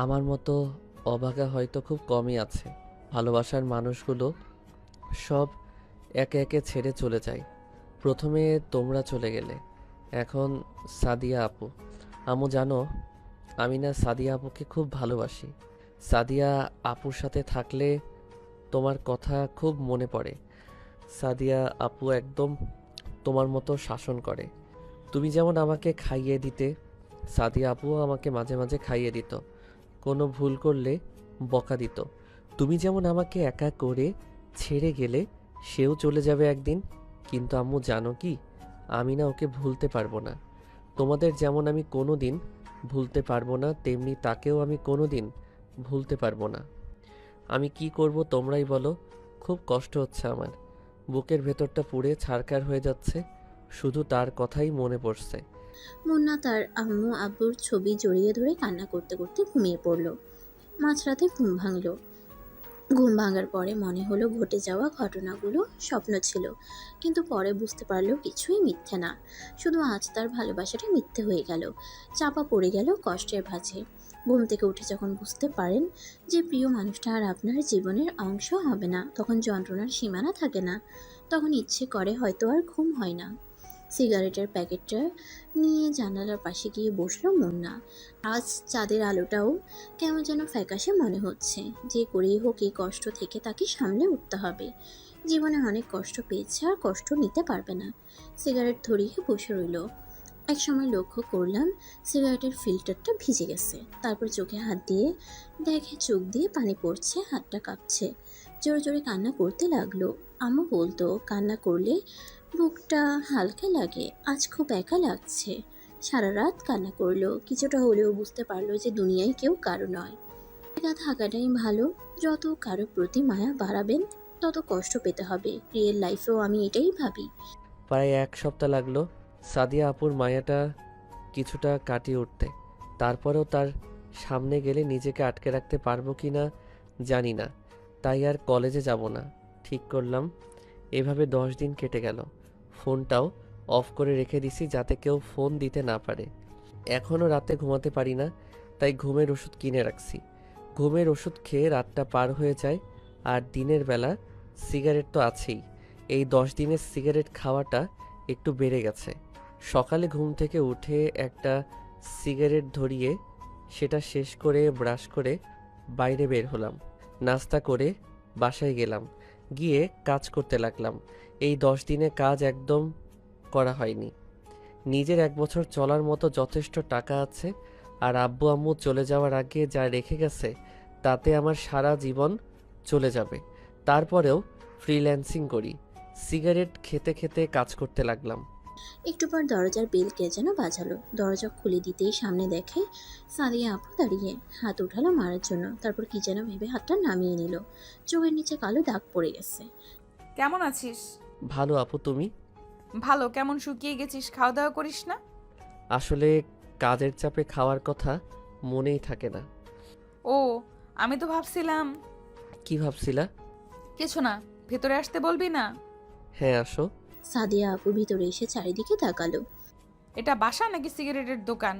আমার মতো অভাগা হয়তো খুব কমই আছে। ভালোবাসার মানুষগুলো সব একে একে ছেড়ে চলে যায়। প্রথমে তোমরা চলে গেলে, এখন সাদিয়া আপু। আমু জানো, আমি না সাদিয়া আপুকে খুব ভালোবাসি। সাদিয়া আপুর সাথে থাকলে তোমার কথা খুব মনে পড়ে। সাদিয়া আপু একদম তোমার মতো শাসন করে। তুমি যেমন আমাকে খাইয়ে দিতে, সাদিয়া আপুও আমাকে মাঝে মাঝে খাইয়ে দিত। কোনো ভুল করলে বকা দিত। তুমি যেমন আমাকে একা করে ছেড়ে গেলে, সেও চলে যাবে একদিন। কিন্তু আম্মু জানো কি, আমি না ওকে ভুলতে পারবো না। তোমাদের যেমন আমি কোনো দিন ভুলতে পারবো না, তেমনি তাকেও আমি কোনো দিন ভুলতে পারবো না। আমি কি করব তোমরাই বলো। খুব কষ্ট হচ্ছে আমার, বুকের ভেতরটা পুড়ে ছারখার হয়ে যাচ্ছে। শুধু তার কথাই মনে পড়ছে। মুন্না তার আম্মু আব্বুর ছবি জড়িয়ে ধরে কান্না করতে করতে ঘুমিয়ে পড়লো। মাঝরাতে ঘুম ভাঙলো। ঘুম ভাঙার পরে মনে হলো ঘটে যাওয়া ঘটনাগুলো স্বপ্ন ছিল, কিন্তু পরে বুঝতে পারলো কিছুই মিথ্যে না। শুধু আজ তার ভালোবাসাটা মিথ্যে হয়ে গেল, চাপা পড়ে গেল কষ্টের ভাঁজে। ঘুম থেকে উঠে যখন বুঝতে পারেন যে প্রিয় মানুষটা আর আপনার জীবনের অংশ হবে না, তখন যন্ত্রণার সীমানা থাকে না। তখন ইচ্ছে করে, হয়তো আর ঘুম হয় না। সিগারেটের প্যাকেটটা নিয়ে জানালার পাশে গিয়ে বসলো মুন্না। আজ চাঁদের আলোটাও কেমন যেন ফ্যাকাশে মনে হচ্ছে। যে করেই হোক এই কষ্ট থেকে তাকে সামলে উঠতে হবে। জীবনে অনেক কষ্ট পেয়েছে, আর কষ্ট নিতে পারবে না। সিগারেট ধরিয়ে বসে রইল। এক সময় লক্ষ্য করলাম সিগারেটের ফিল্টারটা ভিজে গেছে। তারপর চোখে হাত দিয়ে দেখে চোখ দিয়ে পানি পড়ছে, হাতটা কাঁপছে। জোরে জোরে কান্না করতে লাগলো। আম্মু বলতো কান্না করলে বুকটা হালকা লাগে, আজ খুব একা লাগছে। সারা রাত কান্না করলো। কিছুটা হলেও বুঝতে পারলো যে দুনিয়ায় কেউ কারো নয়, একা থাকাটাই ভালো। যত কারো প্রতি মায়া বাড়াবেন তত কষ্ট পেতে হবে। রিয়েল লাইফেও আমি এটাই ভাবি। প্রায় এক সপ্তাহ লাগলো সাদিয়া আপুর মায়াটা কিছুটা কাটিয়ে উঠতে। তারপরেও তার সামনে গেলে নিজেকে আটকে রাখতে পারবো কি না জানি না। তাই আর কলেজে যাব না ঠিক করলাম। এভাবে 10 দিন কেটে গেল। ফোনটাও অফ করে রেখে দিছি যাতে কেউ ফোন দিতে না পারে। এখনও রাতে ঘুমাতে পারি না, তাই ঘুমের ওষুধ কিনে রাখছি। ঘুমের ওষুধ খেয়ে রাতটা পার হয়ে যায়। আর দিনের বেলা সিগারেট তো আছেই। এই 10 দিনের সিগারেট খাওয়াটা একটু বেড়ে গেছে। সকালে ঘুম থেকে উঠে একটা সিগারেট ধরিয়ে সেটা শেষ করে ব্রাশ করে বাইরে বের হলাম। নাস্তা করে বাসায় গেলাম, গিয়ে কাজ করতে লাগলাম। এই 10 দিনে কাজ একদম করা হয়নি। নিজের 1 বছর চলার মতো যথেষ্ট টাকা আছে, আর আব্বু আম্মু চলে যাওয়ার আগে যা রেখে গেছে তাতে আমার সারা জীবন চলে যাবে। তারপরেও ফ্রিল্যান্সিং করি। সিগারেট খেতে খেতে কাজ করতে লাগলাম। একটু পর দরজার বেল কে যেন বাজালো। দরজা খুলে দিতেই সামনে দেখে সাদিয়া আপু দাঁড়িয়ে। হাত উঠালো মারার জন্য, তারপর কি যেন ভেবে হাতটা নামিয়ে নিল। চোখের নিচে কালো দাগ পড়ে গেছে। কেমন আছিস? ভালো আপু, তুমি? ভালো। কেমন শুকিয়ে গেছিস, খাওয়া দাওয়া করিস না? আসলে কাজের চাপে খাওয়ার কথা মনেই থাকে না। ও, আমি তো ভাবছিলাম। কি ভাবছিলা? কিছু না, ভেতরে আসতে বলবি না? হ্যাঁ, আসো। সাদিয়া আপু ভিতরে এসে চারিদিকে তাকালো। এটা বাসা নাকি সিগারেটের দোকান?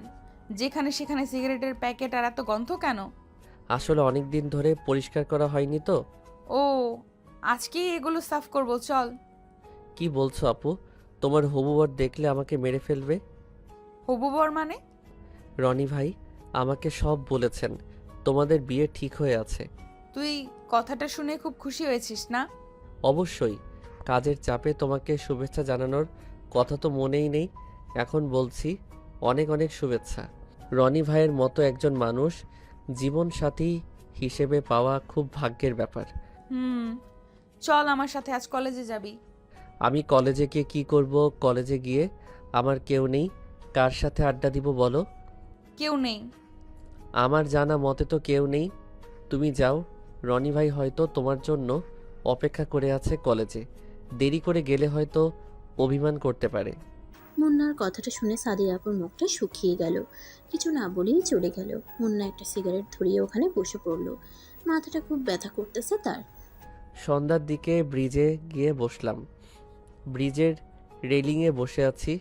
যেখানে সেখানে সিগারেটের প্যাকেট, আর এত গন্ধ কেন? আসলে অনেক দিন ধরে পরিষ্কার করা হয়নি তো। ও, আজকেই এগুলো সাফ করবো, চল। কি বলছো আপু? তোমার হবু বর দেখলে আমাকে মেরে ফেলবে। হবু বর মানে? রনি ভাই আমাকে সব বলেছেন, তোমাদের বিয়ে ঠিক হয়ে আছে। তুই কথাটা শুনে খুব খুশি হয়েছিস না? অবশ্যই, কাজের চাপে তোমাকে শুভেচ্ছা জানানোর কথা তো মনেই নেই, এখন বলছি অনেক অনেক শুভেচ্ছা। রনি ভাইয়ের মতো একজন মানুষ জীবনসাথী হিসেবে পাওয়া খুব ভাগ্যের ব্যাপার। হুম, চল আমার সাথে আজ কলেজে যাবি। আমি কলেজে গিয়ে কী করব? কলেজে গিয়ে আমার কেউ নেই, কার সাথে আড্ডা দিব বলো? কেউ নেই। আমার জানা মতে তো কেউ নেই। তুমি যাও, রনি ভাই হয়তো তোমার জন্য অপেক্ষা করে আছে কলেজে। দেরি করে গেলে হয়তো অভিমান করতে পারে। মুন্নার কথাটা শুনে সাদিয়া আপুর মুখটা শুকিয়ে গেল। কিছু না বলেই চলে গেল। মুন্না একটা সিগারেট ধরিয়ে ওখানে বসে পড়ল। মাথাটা খুব ব্যথা করতেছে তার। সন্ধ্যার দিকে ব্রিজে গিয়ে বসলাম। ব্রিজের রেলিংয়ে বসে আছি,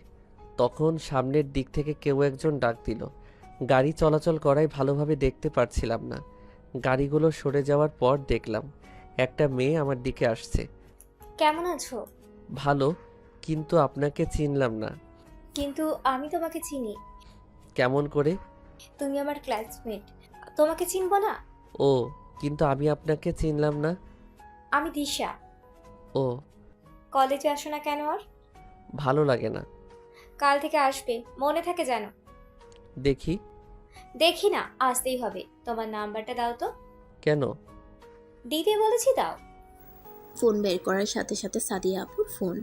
তখন সামনের দিক থেকে কেউ একজন ডাক দিল। গাড়ি চলাচল করায় ভালোভাবে দেখতে পারছিলাম না। গাড়িগুলো সরে যাওয়ার পর দেখলাম একটা মেয়ে আমার দিকে আসছে। কেমন আছো? ভালো, কিন্তু আপনাকে চিনলাম না। কিন্তু আমি তোমাকে চিনি। কেমন করে? তুমি আমার ক্লাসমেট, তোমাকে চিনবো না? ও, কিন্তু আমি আপনাকে চিনলাম না। আমি দিশা। ও, কলেজে আসো না কেন আর? ভালো লাগে না। কাল থেকে আসবে, মনে থাকে যেন। দেখি। দেখি না, আসতেই হবে। তোমার নাম্বারটা দাও তো। কেন? দিতে বলেছি, দাও। ফোন বের করার সাথে সাথে সাদিয়া আপুর ফোন।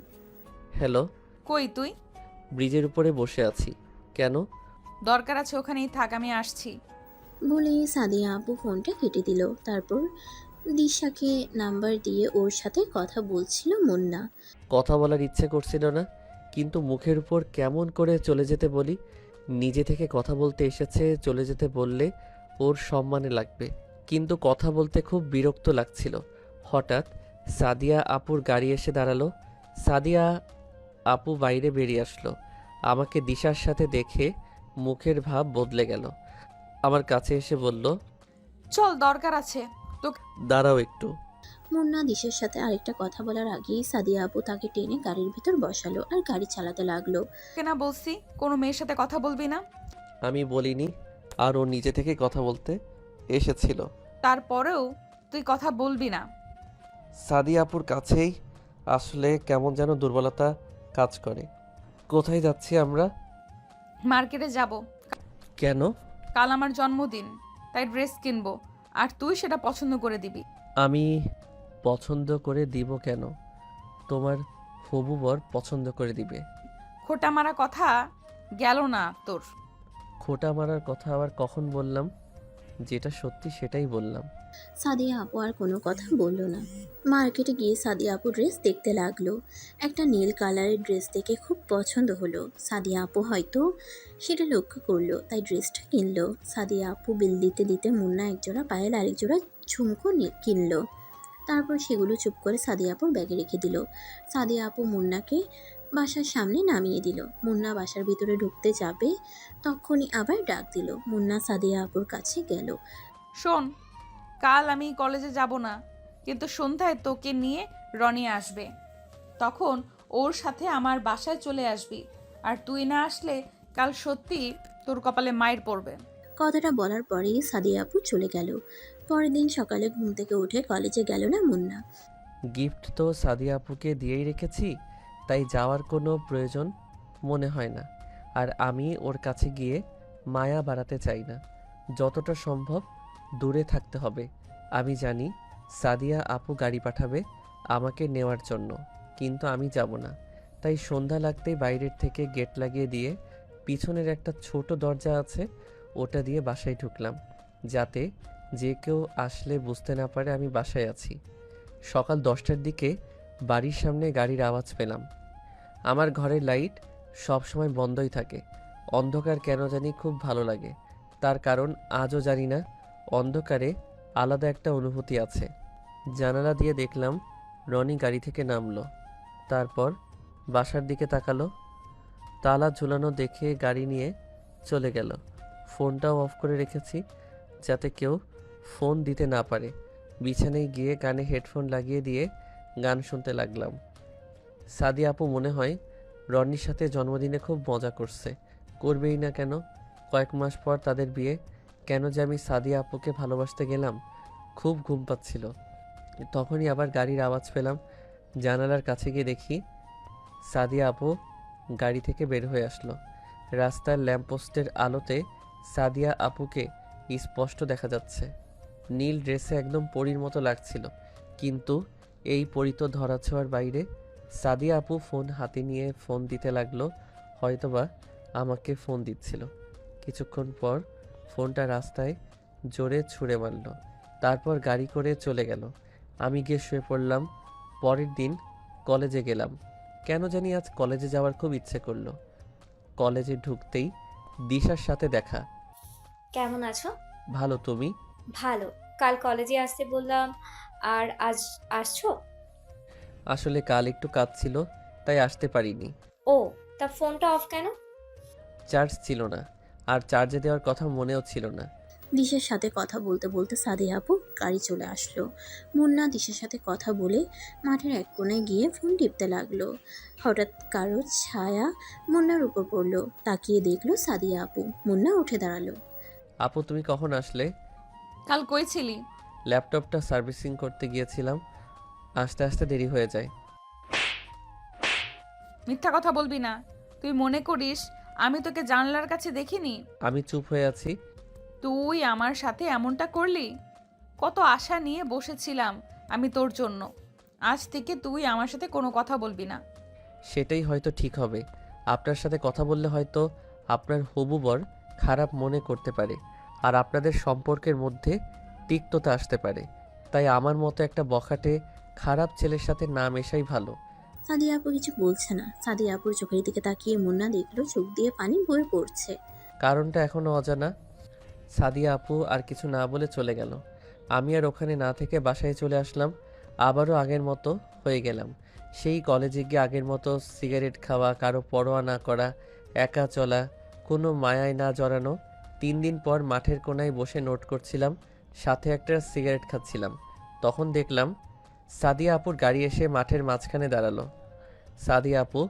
হ্যালো। কই তুই? ব্রিজের উপরে বসে আছি। কেন? দরকার আছে, ওখানেই থাক, আমি আসছি। বলে সাদিয়া আপু ফোনটা কেটে দিল। তারপর দিশাকে নাম্বার দিয়ে ওর সাথে কথা বলছিল মুন্না। কথা বলার ইচ্ছে করছিল না, কিন্তু মুখের উপর কেমন করে চলে যেতে বলি? নিজে থেকে কথা বলতে এসেছে, চলে যেতে বললে ওর সম্মানে লাগবে, কিন্তু কথা বলতে খুব বিরক্ত লাগছিল। হঠাৎ সাদিয়া আপুর গাড়ি এসে দাঁড়ালো। সাদিয়া আপু বাইরে বেরিয়ে আসলো। আমাকে দিশার সাথে দেখে মুখের ভাব বদলে গেল। আমার কাছে এসে বলল, চল, দরকার আছে। দাঁড়াও একটু। মুন্না দিশার সাথে আরেকটা কথা বলার আগেই সাদিয়া আপু তাকে টেনে গাড়ির ভিতর বসালো আর গাড়ি চালাতে লাগলো। কেনা বলছি কোনো মেয়ের সাথে কথা বলবি না। আমি বলিনি, আর ও নিজে থেকে কথা বলতে এসেছিল। তারপরেও তুই কথা বলবি না। সাদিয়া আপুর কাছেই আসলে কেমন যেন দুর্বলতা কাজ করে। কোথায় যাচ্ছি আমরা? মার্কেটে যাব। কেন? কাল আমার জন্মদিন, তাই ড্রেস কিনবো, আর তুই সেটা পছন্দ করে দিবি। আমি পছন্দ করে দিব কেন? তোমার হবু বর পছন্দ করে দিবে। খোটা মারা কথা গেল না তোর। খোটা মারার কথা আবার কখন বললাম? যেটা সত্যি সেটাই বললাম। সাদিয়া আপু আর কোনো কথা বলল না। মার্কেটে গিয়ে সাদিয়া আপু ড্রেস দেখতে লাগলো। একটা নীল কালারের ড্রেস দেখে খুব পছন্দ হলো। সাদিয়া আপু হয়তো সেটা লক্ষ্য করলো, তাই ড্রেসটা কিনলো। সাদিয়া আপু বিল দিতে দিতে মুন্না একজোড়া পায়েল আরেক জোড়া ঝুমকো কিনলো। তারপর সেগুলো চুপ করে সাদিয়া আপুর ব্যাগে রেখে দিল। সাদিয়া আপু মুন্নাকে বাসার সামনে নামিয়ে দিল। মুন্না বাসার ভিতরে ঢুকতে যাবে, তখনই আবার ডাক দিল। মুন্না সাদিয়া আপুর কাছে গেল। শোন, কাল আমি কলেজে যাব না, কিন্তু সন্ধ্যায় তোকে নিয়ে রনি আসবে। তখন ওর সাথে আমার বাসায় চলে আসবি, আর তুই না আসলে কাল সত্যি তোর কপালে মায়ের পড়বে। কথাটা বলার পরেই সাদিয়া আপু চলে গেল। পরের দিন সকালে ঘুম থেকে উঠে কলেজে গেল না মুন্না। গিফট তো সাদিয়া আপুকে দিয়েই রেখেছি, তাই যাওয়ার কোনো প্রয়োজন মনে হয় না। আর আমি ওর কাছে গিয়ে মায়া বাড়াতে চাই না। যতটা সম্ভব দূরে থাকতে হবে। আমি জানি সাদিয়া আপু গাড়ি পাঠাবে আমাকে নেওয়ার জন্য, কিন্তু আমি যাব না। তাই সন্ধ্যা লাগতেই বাইরের থেকে গেট লাগিয়ে দিয়ে পিছনের একটা ছোট দরজা আছে, ওটা দিয়ে বাসায় ঢুকলাম, যাতে যে কেউ আসলে বুঝতে না পারে আমি বাসায় আছি। সকাল 10টার দিকে বাড়ির সামনে গাড়ির আওয়াজ পেলাম। আমার ঘরের লাইট সব সময় বন্ধই থাকে। অন্ধকার কেন জানি খুব ভালো লাগে। তার কারণ আজও জানি না, অন্ধকারে আলাদা একটা অনুভূতি আছে। জানালা দিয়ে দেখলাম রনি গাড়ি থেকে নামলো, তারপর বাসার দিকে তাকালো। তালা ঝুলানো দেখে গাড়ি নিয়ে চলে গেল। ফোনটাও অফ করে রেখেছি, যাতে কেউ ফোন দিতে না পারে। বিছানায় গিয়ে কানে হেডফোন লাগিয়ে দিয়ে গান শুনতে লাগলাম। সাদিয়া আপু মনে হয় রনির সাথে জন্মদিনে খুব মজা করছে, করবেই না কেন? কয়েক মাস পর তাদের বিয়ে, কেন যে আমি সাদিয়া আপুকে ভালোবাসতে গেলাম। খুব ঘুম পাচ্ছিল, তখনই আবার গাড়ির আওয়াজ পেলাম। জানালার কাছে গিয়ে দেখি সাদিয়া আপু গাড়ি থেকে বের হয়ে আসলো। রাস্তার ল্যাম্পপোস্টের আলোতে সাদিয়া আপুকে স্পষ্ট দেখা যাচ্ছে। নীল ড্রেসে একদম পরীর মতো লাগছিল, কিন্তু এই পরী তো ধরাছোঁয়ার বাইরে। সাদিয়া আপু ফোন হাতে নিয়ে ফোন দিতে লাগলো, হয়তোবা আমাকে ফোন দিচ্ছিল। কিছুক্ষণ পর ফোনটা রাস্তায় জোরে ছুঁড়ে মারল, তারপর গাড়ি করে চলে গেল। আমি গিয়ে শুয়ে পড়লাম। পরের দিন কলেজে গেলাম। কেন জানি আজ কলেজে যাওয়ার খুব ইচ্ছে করলো। কলেজে ঢুকতেই দিশার সাথে দেখা। কেমন আছো? ভালো, তুমি? ভালো। কাল কলেজে আসতে বললাম, আর আজ আসছো? আসলে কাল একটু কাজ ছিল, তাই আসতে পারিনি। ও, তা ফোনটা অফ কেন? চার্জ ছিল না, আর চার্জে দেওয়ার কথা মনেও ছিল না। দিশার সাথে কথা বলতে বলতে সাদিয়া আপু গাড়ি চলে আসলো। মুন্না দিশার সাথে কথা বলে মাঠের এক কোণায় গিয়ে ফোন টিপতে লাগলো। হঠাৎ কারো ছায়া মুন্নার উপর পড়লো। তাকিয়ে দেখলো সাদিয়া আপু। মুন্না উঠে দাঁড়ালো। আপু, তুমি কখন আসলে? কাল কই ছিলি? ল্যাপটপটা সার্ভিসিং করতে গিয়েছিলাম, আসতে আসতে দেরি হয়ে যায়। মিথ্যা কথা বলবি না। তুই মনে করিস আমি তোকে জানলার কাছে দেখিনি? আমি চুপ হয়ে আছি। তুই আমার সাথে এমনটা করলি? কত আশা নিয়ে বসেছিলাম আমি তোর জন্য। আজ থেকে তুই আমার সাথে কোনো কথা বলবি না। সেটাই হয়তো ঠিক হবে। আপনার সাথে কথা বললে হয়তো আপনার হবু বর খারাপ মনে করতে পারে, আর আপনাদের সম্পর্কের মধ্যে তিক্ততা আসতে পারে। তাই আমার মতো একটা বখাটে খারাপ ছেলের সাথে না মেশাই ভালো। সাদিয়া আপু কিছু বলছে না। সাদিয়া আপুর চোখের দিকে তাকিয়ে মুন্না দেখলো চোখ দিয়ে পানি বয়ে পড়ছে। কারণটা এখনো অজানা। সাদিয়া আপু আর কিছু না বলে চলে গেল। আমি আর ওখানে না থেকে বাসায় চলে আসলাম। আবারও আগের মতো হয়ে গেলাম। সেই কলেজে গিয়ে আগের মতো সিগারেট খাওয়া, কারো পরোয়া না করা, একা চলা, কোনো মায়ায় না জড়ানো। 3 দিন পর মাঠের কোণায় বসে নোট করছিলাম, সাথে একটা সিগারেট খাচ্ছিলাম। তখন দেখলাম সাদিয়া আপুর গাড়ি এসে মাঠের মাঝখানে দাঁড়ালো। সাদিয়া আপু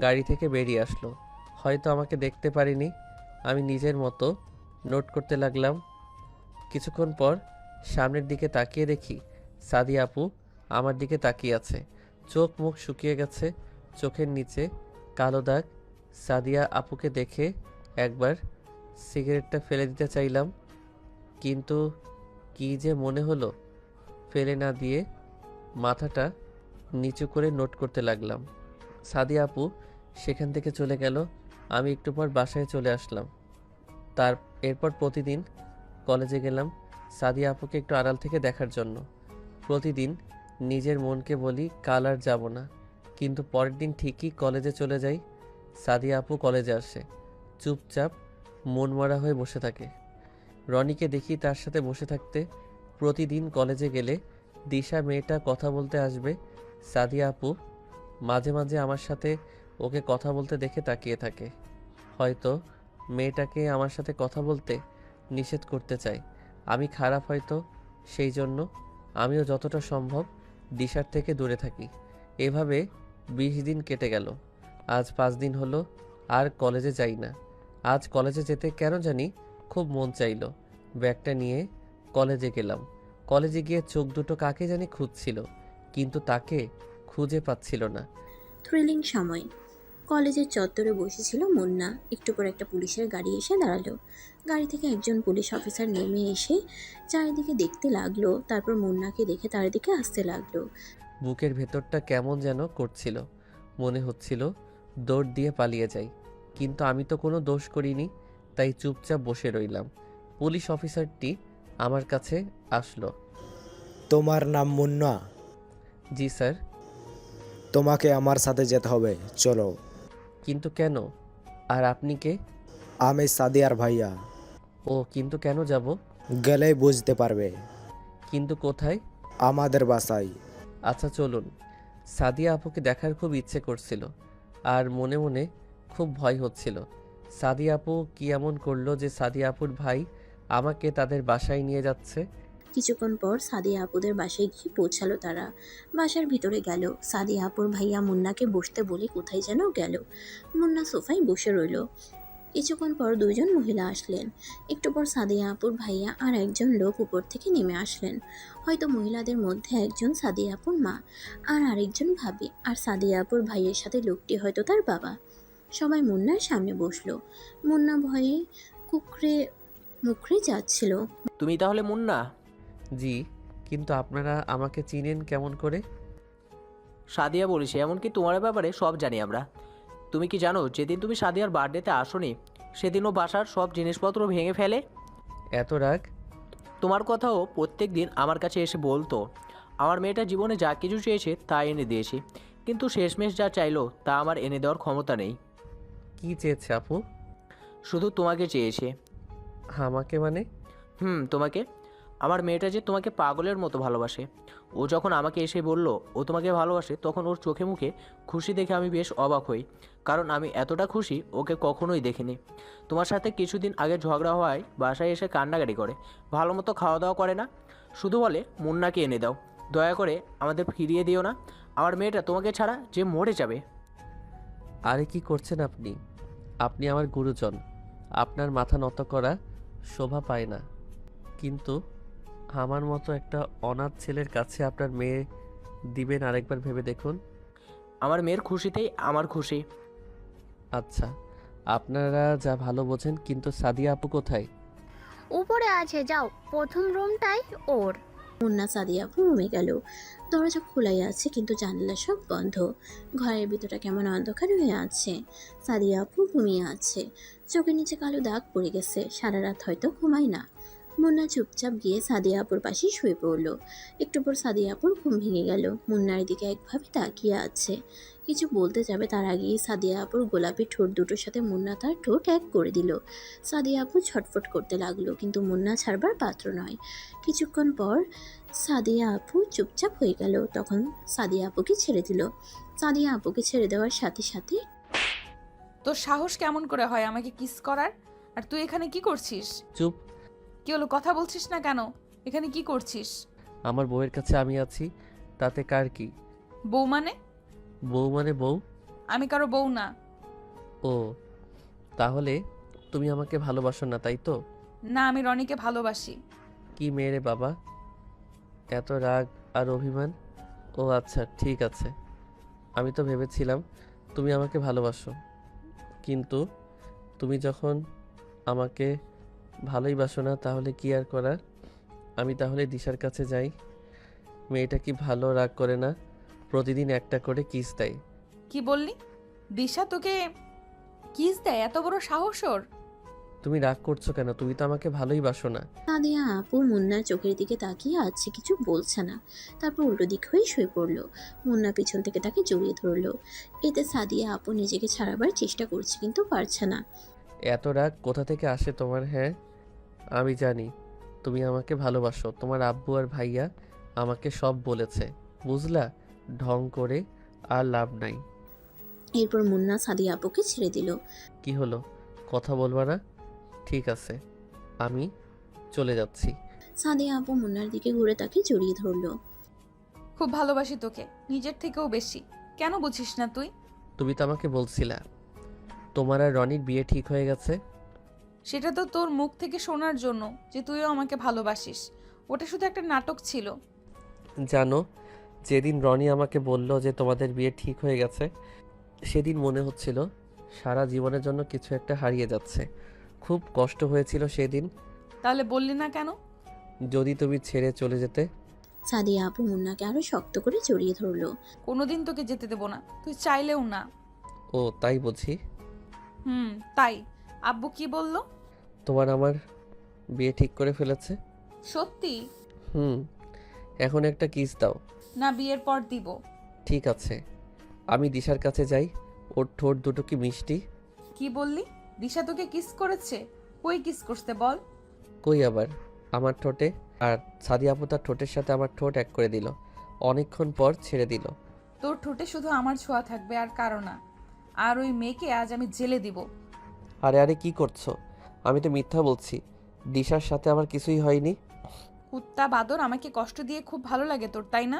গাড়ি থেকে বেরিয়ে আসলো। হয়তো আমাকে দেখতে পারিনি। আমি নিজের মতো নোট করতে লাগলাম। কিছুক্ষণ পর সামনের দিকে তাকিয়ে দেখি সাদিয়া আপু আমার দিকে তাকিয়ে আছে। চোখ মুখ শুকিয়ে গেছে, চোখের নিচে কালো দাগ। সাদিয়া আপুকে দেখে একবার সিগারেটটা ফেলে দিতে চাইলাম, কিন্তু কি যে মনে হলো, ফেলে না দিয়ে মাথাটা নিচু করে নোট করতে লাগলাম। সাদিয়া আপু সেখান থেকে চলে গেল। আমি একটু পর বাসায় চলে আসলাম। এরপর প্রতিদিন কলেজে গেলাম সাদিয়া আপুকে একটু আড়াল থেকে দেখার জন্য। প্রতিদিন নিজের মনকে বলি কাল আর যাব না, কিন্তু পরের দিন ঠিকই কলেজে চলে যাই। সাদিয়া আপু কলেজে আসে, চুপচাপ মনমরা হয়ে বসে থাকে। রনিকে দেখি তার সাথে বসে থাকতে। প্রতিদিন কলেজে গেলে দিশা মেয়েটা কথা বলতে আসবে। সাদিয়া আপু মাঝে মাঝে আমার সাথে ওকে কথা বলতে দেখে তাকিয়ে থাকে। হয়তো মেয়েটাকে আমার সাথে কথা বলতে নিষেধ করতে চাই। আমি খারাপ হয়তো, সেই জন্য আমিও যতটা সম্ভব দিশার থেকে দূরে থাকি। এভাবে 20 দিন কেটে গেল। আজ 5 দিন হলো আর কলেজে যাই না। আজ কলেজে যেতে কেন জানি খুব মন চাইলো। ব্যাগটা নিয়ে কলেজে গেলাম। কলেজে গিয়ে চোখ দুটো কাকে জানি খুঁজছিল, কিন্তু তাকে খুঁজে পাচ্ছিল না। থ্রিলিং সময়। কলেজের চত্বরে বসেছিল মুন্না। একটু পর একটা পুলিশের গাড়ি এসে দাঁড়ালো। গাড়ি থেকে একজন পুলিশ অফিসার নেমে এসে চারিদিকে দেখতে লাগলো। তারপর মুন্নাকে দেখে তার দিকে আসতে লাগলো। বুকের ভেতরটা কেমন যেন করছিল, মনে হচ্ছিল দৌড় দিয়ে পালিয়ে যাই, কিন্তু আমি তো কোনো দোষ করিনি, তাই চুপচাপ বসে রইলাম। পুলিশ অফিসারটি আমার কাছে আসলো। তোমার নাম মুন্না? জি স্যার। তোমাকে আমার সাথে যেতে হবে, চলো। কিন্তু কেন? আর আপনি কে? আমি সাদিয়ার ভাইয়া। ও, কিন্তু কেন যাব? গেলেই বুঝতে পারবে। কিন্তু কোথায়? আমাদের বাসায়। আচ্ছা চলুন। সাদিয়া আপুকে দেখার খুব ইচ্ছে করছিল, আর মনে মনে খুব ভয় হচ্ছিল। সাদিয়া আপু কি এমন করলো যে সাদিয়া আপুর ভাই আমাকে তাদের বাসায় নিয়ে যাচ্ছে? কিছুক্ষণ পর সাদিয়া আপুদের বাসায় গিয়ে পৌঁছালো তারা। বাসার ভিতরে গেল, সাদিয়া আপুর ভাইয়া মুন্নাকে বসতে বলে কোথায় যেন গেল। মুন্না সোফায় বসে রইল। কিছুক্ষণ পর দুইজন মহিলা আসলেন। একটু পর সাদিয়া আপুর ভাইয়া আর একজন লোক উপর থেকে নেমে আসলেন। হয়তো মহিলাদের মধ্যে একজন সাদিয়া আপুর মা আর আরেকজন ভাবি, আর সাদিয়া আপুর ভাইয়ের সাথে লোকটি হয়তো তার বাবা। সবাই মুন্নার সামনে বসলো। মুন্না ভয়ে কুকড়ে মুখড়ে যাচ্ছিল। তুমি তাহলে মুন্না? জি, কিন্তু আপনারা আমাকে চিনেন কেমন করে? সাদিয়া বলিস, এমনকি তোমার ব্যাপারে সব জানি আমরা। তুমি কি জানো যেদিন তুমি সাদিয়ার বার্থডেতে আসোনি সেদিনও বাসার সব জিনিসপত্র ভেঙে ফেলে? এত রাগ? তোমার কথাও প্রত্যেক দিন আমার কাছে এসে বলতো। আমার মেয়েটা জীবনে যা কিছু চেয়েছে তা এনে দিয়েছি, কিন্তু শেষমেশ যা চাইলো তা আমার এনে দেওয়ার ক্ষমতা নেই। কি চেয়েছে আপু? শুধু তোমাকে চেয়েছে। আমাকে মানে? তোমাকে। আমার মেয়েটা যে তোমাকে পাগলের মতো ভালোবাসে। ও যখন আমাকে এসে বলল ও তোমাকে ভালোবাসে, তখন ওর চোখে মুখে খুশি দেখে আমি বেশ অবাক হই, কারণ আমি এতটা খুশি ওকে কখনোই দেখিনি। তোমার সাথে কিছুদিন আগে ঝগড়া হওয়ায় বাসায় এসে কান্নাকাটি করে, ভালো মতো খাওয়া দাওয়া করে না, শুধু বলে মুন্নাকে এনে দাও, দয়া করে আমাদের ফিরিয়ে দিও না, আমার মেয়েটা তোমাকে ছাড়া যে মরে যাবে। আরে কি করছেন আপনি? আপনি আমার গুরুজন, আপনার মাথা নত করা শোভা পায় না। কিন্তু আমার মতো একটা অনাথ ছেলের কাছে আপনার মেয়ে দিবেন আরেকবার ভেবে দেখুন। আমার মেয়ের খুশিতেই আমার খুশি। আচ্ছা, আপনারা যা ভালো বোঝেন, কিন্তু সাদিয়া আপু কোথায়? উপরে আছে, যাও, প্রথম রুমটাই ওর। মুন্না সাদিয়া আপু রুমে গেল। দরজা খোলাই আছে কিন্তু জানালা সব বন্ধ। ঘরের ভিতরটা কেমন অন্ধকার হয়ে আছে। সাদিয়া আপু ঘুমিয়ে আছে, চোখের নিচে কালো দাগ পড়ে গেছে, সারা রাত হয়তো ঘুমায় না। মুন্না চুপচাপ গিয়ে সাদিয়া আপুর পাশে শুয়ে পড়ল। একটু পর সাদিয়া আপুর ঘুম ভেঙে গেল। মুন্নার দিকে একভাবে তাকিয়ে আছে, কিছু বলতে যাবে তার আগেই সাদিয়া আপুর গোলাপি ঠোঁট দুটোর সাথে মুন্না তার ঠোঁট এক করে দিল। সাদিয়া আপু ছটফট করতে লাগলো, কিন্তু মুন্না ছাড়বার পাত্র নয়। কিছুক্ষণ পর সাদিয়া আপু চুপচাপ হয়ে গেল। তখন সাদিয়া আপুকে ছেড়ে দিল। সাদিয়া আপুকে ছেড়ে দেওয়ার সাথে সাথে, তোর সাহস কেমন করে হয় আমাকে কিস করার? আর তুই এখানে কি করছিস? চুপ! কি হলো, কথা বলছিস না কেন? এখানে কি করছিস? আমার বউয়ের কাছে আমি আছি, তাতে কার কি? বউ মানে? বউ মানে বউ। আমি কারো বউ না। ও, তাহলে তুমি আমাকে ভালোবাসো না, তাই তো? না, আমি রনিকে ভালোবাসি। কি মেয়েরে বাবা, এত রাগ আর অভিমান! ও আচ্ছা, ঠিক আছে। আমি তো ভেবেছিলাম তুমি আমাকে ভালোবাসো, কিন্তু তুমি যখন আমাকে ভালোই বাসো না, তাহলে কি আর করার। আমি তাহলে দিশার কাছে যাই। মেয়েটা কি ভালো রাগ করে না? প্রতিদিন একটা করে কিস দেয়। কি বললি? দিশা তোকে কিস দেয়? এত বড় সাহস ওর? তুমি রাগ করছো কেন? তুমি তো আমাকে ভালোই বাসো না। সাদিয়া আপু মুন্নার চোখের দিকে তাকিয়ে আছে, কিছু বলছে না। তারপর উল্টো দিক হয়ে শুয়ে পড়লো। মুন্না পিছন থেকে তাকে জড়িয়ে ধরলো। এতে সাদিয়া আপু নিজেকে ছাড়াবার চেষ্টা করছে, কিন্তু পারছে না। এত রাগ কোথা থেকে আসে তোমার? হ্যাঁ, আমি জানি তুমি আমাকে ভালোবাসো। তোমার আব্বু আর ভাইয়া আমাকে সব বলেছে, বুঝলা? ঢং করে আর লাভ নাই। এরপর মুন্না সাদিয়া আপুকে ছেড়ে দিল। কি হলো, কথা বলবা না? ঠিক আছে, আমি চলে যাচ্ছি। সাদিয়া আপু মুন্নার দিকে ঘুরে তাকে জড়িয়ে ধরলো। খুব ভালোবাসি তোকে, নিজের থেকেও বেশি। কেন বুঝিস না তুই? তুমি তো আমাকে বলছিলা তোমার আর রনির বিয়ে ঠিক হয়ে গেছে। সেটা তো তোর মুখ থেকে শোনার জন্য যে তুইও আমাকে ভালোবাসিস। ওটা শুধু একটা নাটক ছিল। জানো, যেদিন রনি আমাকে বলল যে তোমাদের বিয়ে ঠিক হয়ে গেছে, সেদিন মনে হচ্ছিল সারা জীবনের জন্য কিছু একটা হারিয়ে যাচ্ছে। খুব কষ্ট হয়েছিল সেদিন। তাহলে বললি না কেন? যদি তুমি ছেড়ে চলে যেতে। সাদিয়া আপু মুন্নাকে আরো শক্ত করে জড়িয়ে ধরলো। কোনোদিন তোকে যেতে দেব না, তুই চাইলেও না। ও তাই বুঝি? তাই। আব্বু কি বললো? তোমার আমার বিয়ে ঠিক করে ফেলেছে। সত্যি? এখন একটা কিস দাও না, বিয়ের পর দিব। ঠিক আছে, আমি দিশার কাছে যাই। ওর ঠোঁট দুটো কি মিষ্টি! কি বললি? দিশা তোকে কিস করেছে? কই কিস করতে বল? কই আবার, আমার ঠোঁটে। আর সাদিয়া আপু তার ঠোঁটের সাথে আমার ঠোঁট এক করে দিল। অনেকক্ষণ পর ছেড়ে দিল। তোর ঠোঁটে শুধু আমার ছোঁয়া থাকবে, আর কারো না। আর ওই মেয়েকে আজ আমি জেলে দিব। আরে আরে কি করছো? আমি তো মিথ্যা বলছি, দিশার সাথে আমার কিছুই হয়নি। কুত্তা বাদর আমাকে কষ্ট দিয়ে খুব ভালো লাগে তোর, তাই না?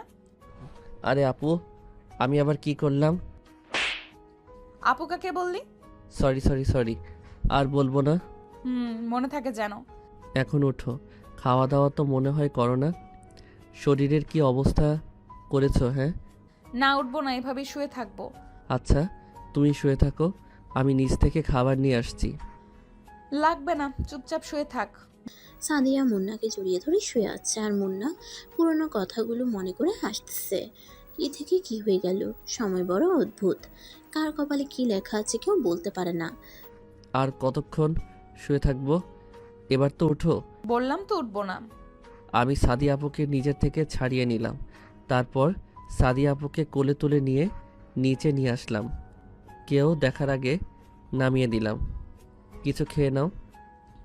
আরে আপু, আমি আবার কি করলাম? আপু কাকে বললি? সরি সরি সরি, আর বলবো না। মনে থাকে যেন। এখন উঠো, খাওয়া দাওয়া তো মনে হয় করো না। শরীরের কি অবস্থা করেছো? হ্যাঁ, না, উঠবো না, এভাবেই শুয়ে থাকবো। আচ্ছা তুমি শুয়ে থাকো, আমি নিচ থেকে খাবার নিয়ে আসছি। লাগবে না, চুপচাপ শুয়ে থাক। সাদিয়া মুন্নাকে জড়িয়ে ধরে শুয়ে আছে, আর মুন্না পুরোনো কথাগুলো মনে করে হাসতেছে। কি থেকে কি হয়ে গেল, সময় বড় অদ্ভুত। কার কপালে কি লেখা আছে কেউ বলতে পারে না। আর কতক্ষণ শুয়ে থাকবো? এবার তো উঠো। বললাম তো উঠবো না। আমি সাদিয়া আপুকে নিজের থেকে ছাড়িয়ে নিলাম, তারপর সাদিয়া আপুকে কোলে তুলে নিয়ে নিচে নিয়ে আসলাম। কেউ দেখার আগে নামিয়ে দিলাম। কিছু খেয়ে নাও।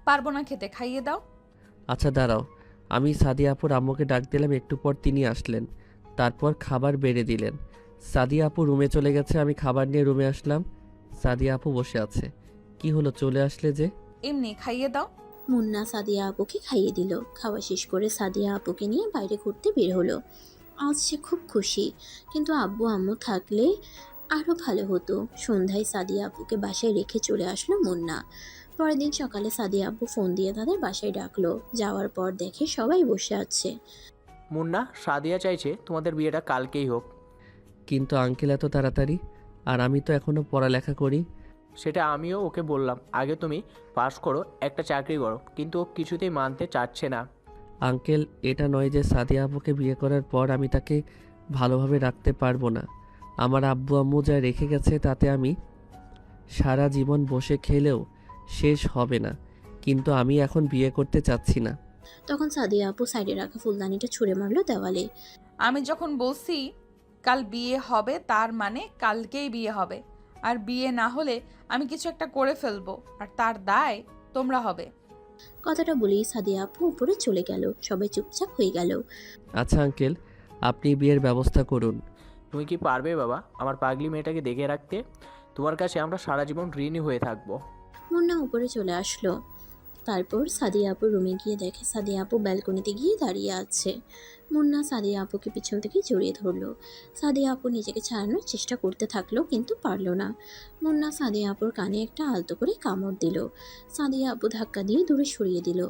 পারবো না খেতে, খাইয়ে দাও। আচ্ছা দাঁড়াও, আমি সাদিয়া আপুর আম্মুকে ডাক দিলাম, একটু পর তিনি আসলেন, তারপর খাবার বেড়ে দিলেন। সাদিয়া আপু রুমে চলে গেছে, আমি খাবার নিয়ে রুমে আসলাম। সাদিয়া আপু বসে আছে। কি হলো, চলে আসলে যে? এমনি খাইয়ে দাও। মুন্না সাদিয়া আপুকে খাইয়ে দিল। খাওয়া শেষ করে সাদিয়া আপুকে নিয়ে বাইরে ঘুরতে বের হলো। আজ সে খুব খুশি, কিন্তু আব্বু আম্মু থাকলে আরও ভালো হতো। সন্ধ্যায় সাদিয়া আপুকে বাসায় রেখে চলে আসলো মুন্না। পরের দিন সকালে সাদিয়া আপু ফোন দিয়ে তাদের বাসায় ডাকলো। যাওয়ার পর দেখে সবাই বসে আছে। মুন্না, সাদিয়া চাইছে তোমাদের বিয়েটা কালকেই হোক। কিন্তু আঙ্কেল এত তাড়াতাড়ি? আর আমি তো এখনো পড়ালেখা করি। সেটা আমিও ওকে বললাম, আগে তুমি পাস করো, একটা চাকরি করো, কিন্তু ও কিছুতেই মানতে চাচ্ছে না। আঙ্কেল, এটা নয় যে সাদিয়া আপুকে বিয়ে করার পর আমি তাকে ভালোভাবে রাখতে পারবো না। আমার আব্বু আম্মু যা রেখে গেছে তাতে আমি সারা জীবন বসে খেলেও শেষ হবে না, কিন্তু আমি এখন বিয়ে করতে চাচ্ছি না। তখন সাদিয়া আপু সাইডে রাখা ফুলদানিটা ছুঁড়ে মারলো দেওয়ালে। আমি যখন বলছি কাল বিয়ে হবে, তার মানে কালকেই বিয়ে হবে। আর বিয়ে না হলে আমি কিছু একটা করে ফেলবো, আর তার দায় তোমরা হবে। কথাটা বলেই সাদিয়া আপু উপরে চলে গেল। সবাই চুপচাপ হয়ে গেল। আচ্ছা আঙ্কেল, আপনি বিয়ের ব্যবস্থা করুন। তুমি কি পারবে বাবা আমার পাগলি মেয়েটাকে দেখে রাখতে? তোমার কাছে আমরা সারা জীবন ঋণী হয়ে থাকবো। মুন্না উপরে চলে আসলো। তারপর সাদিয়া আপুর রুমে গিয়ে দেখে সাদিয়া আপু ব্যালকনিতে গিয়ে দাঁড়িয়ে আছে। মুন্না সাদিয়া আপুকে পিছন থেকে জড়িয়ে ধরলো। সাদিয়া আপু নিজেকে ছাড়ানোর চেষ্টা করতে থাকলো, কিন্তু পারলো না। মুন্না সাদিয়া আপুর কানে একটা আলতো করে কামড় দিল। সাদিয়া আপু ধাক্কা দিয়ে দূরে সরিয়ে দিল।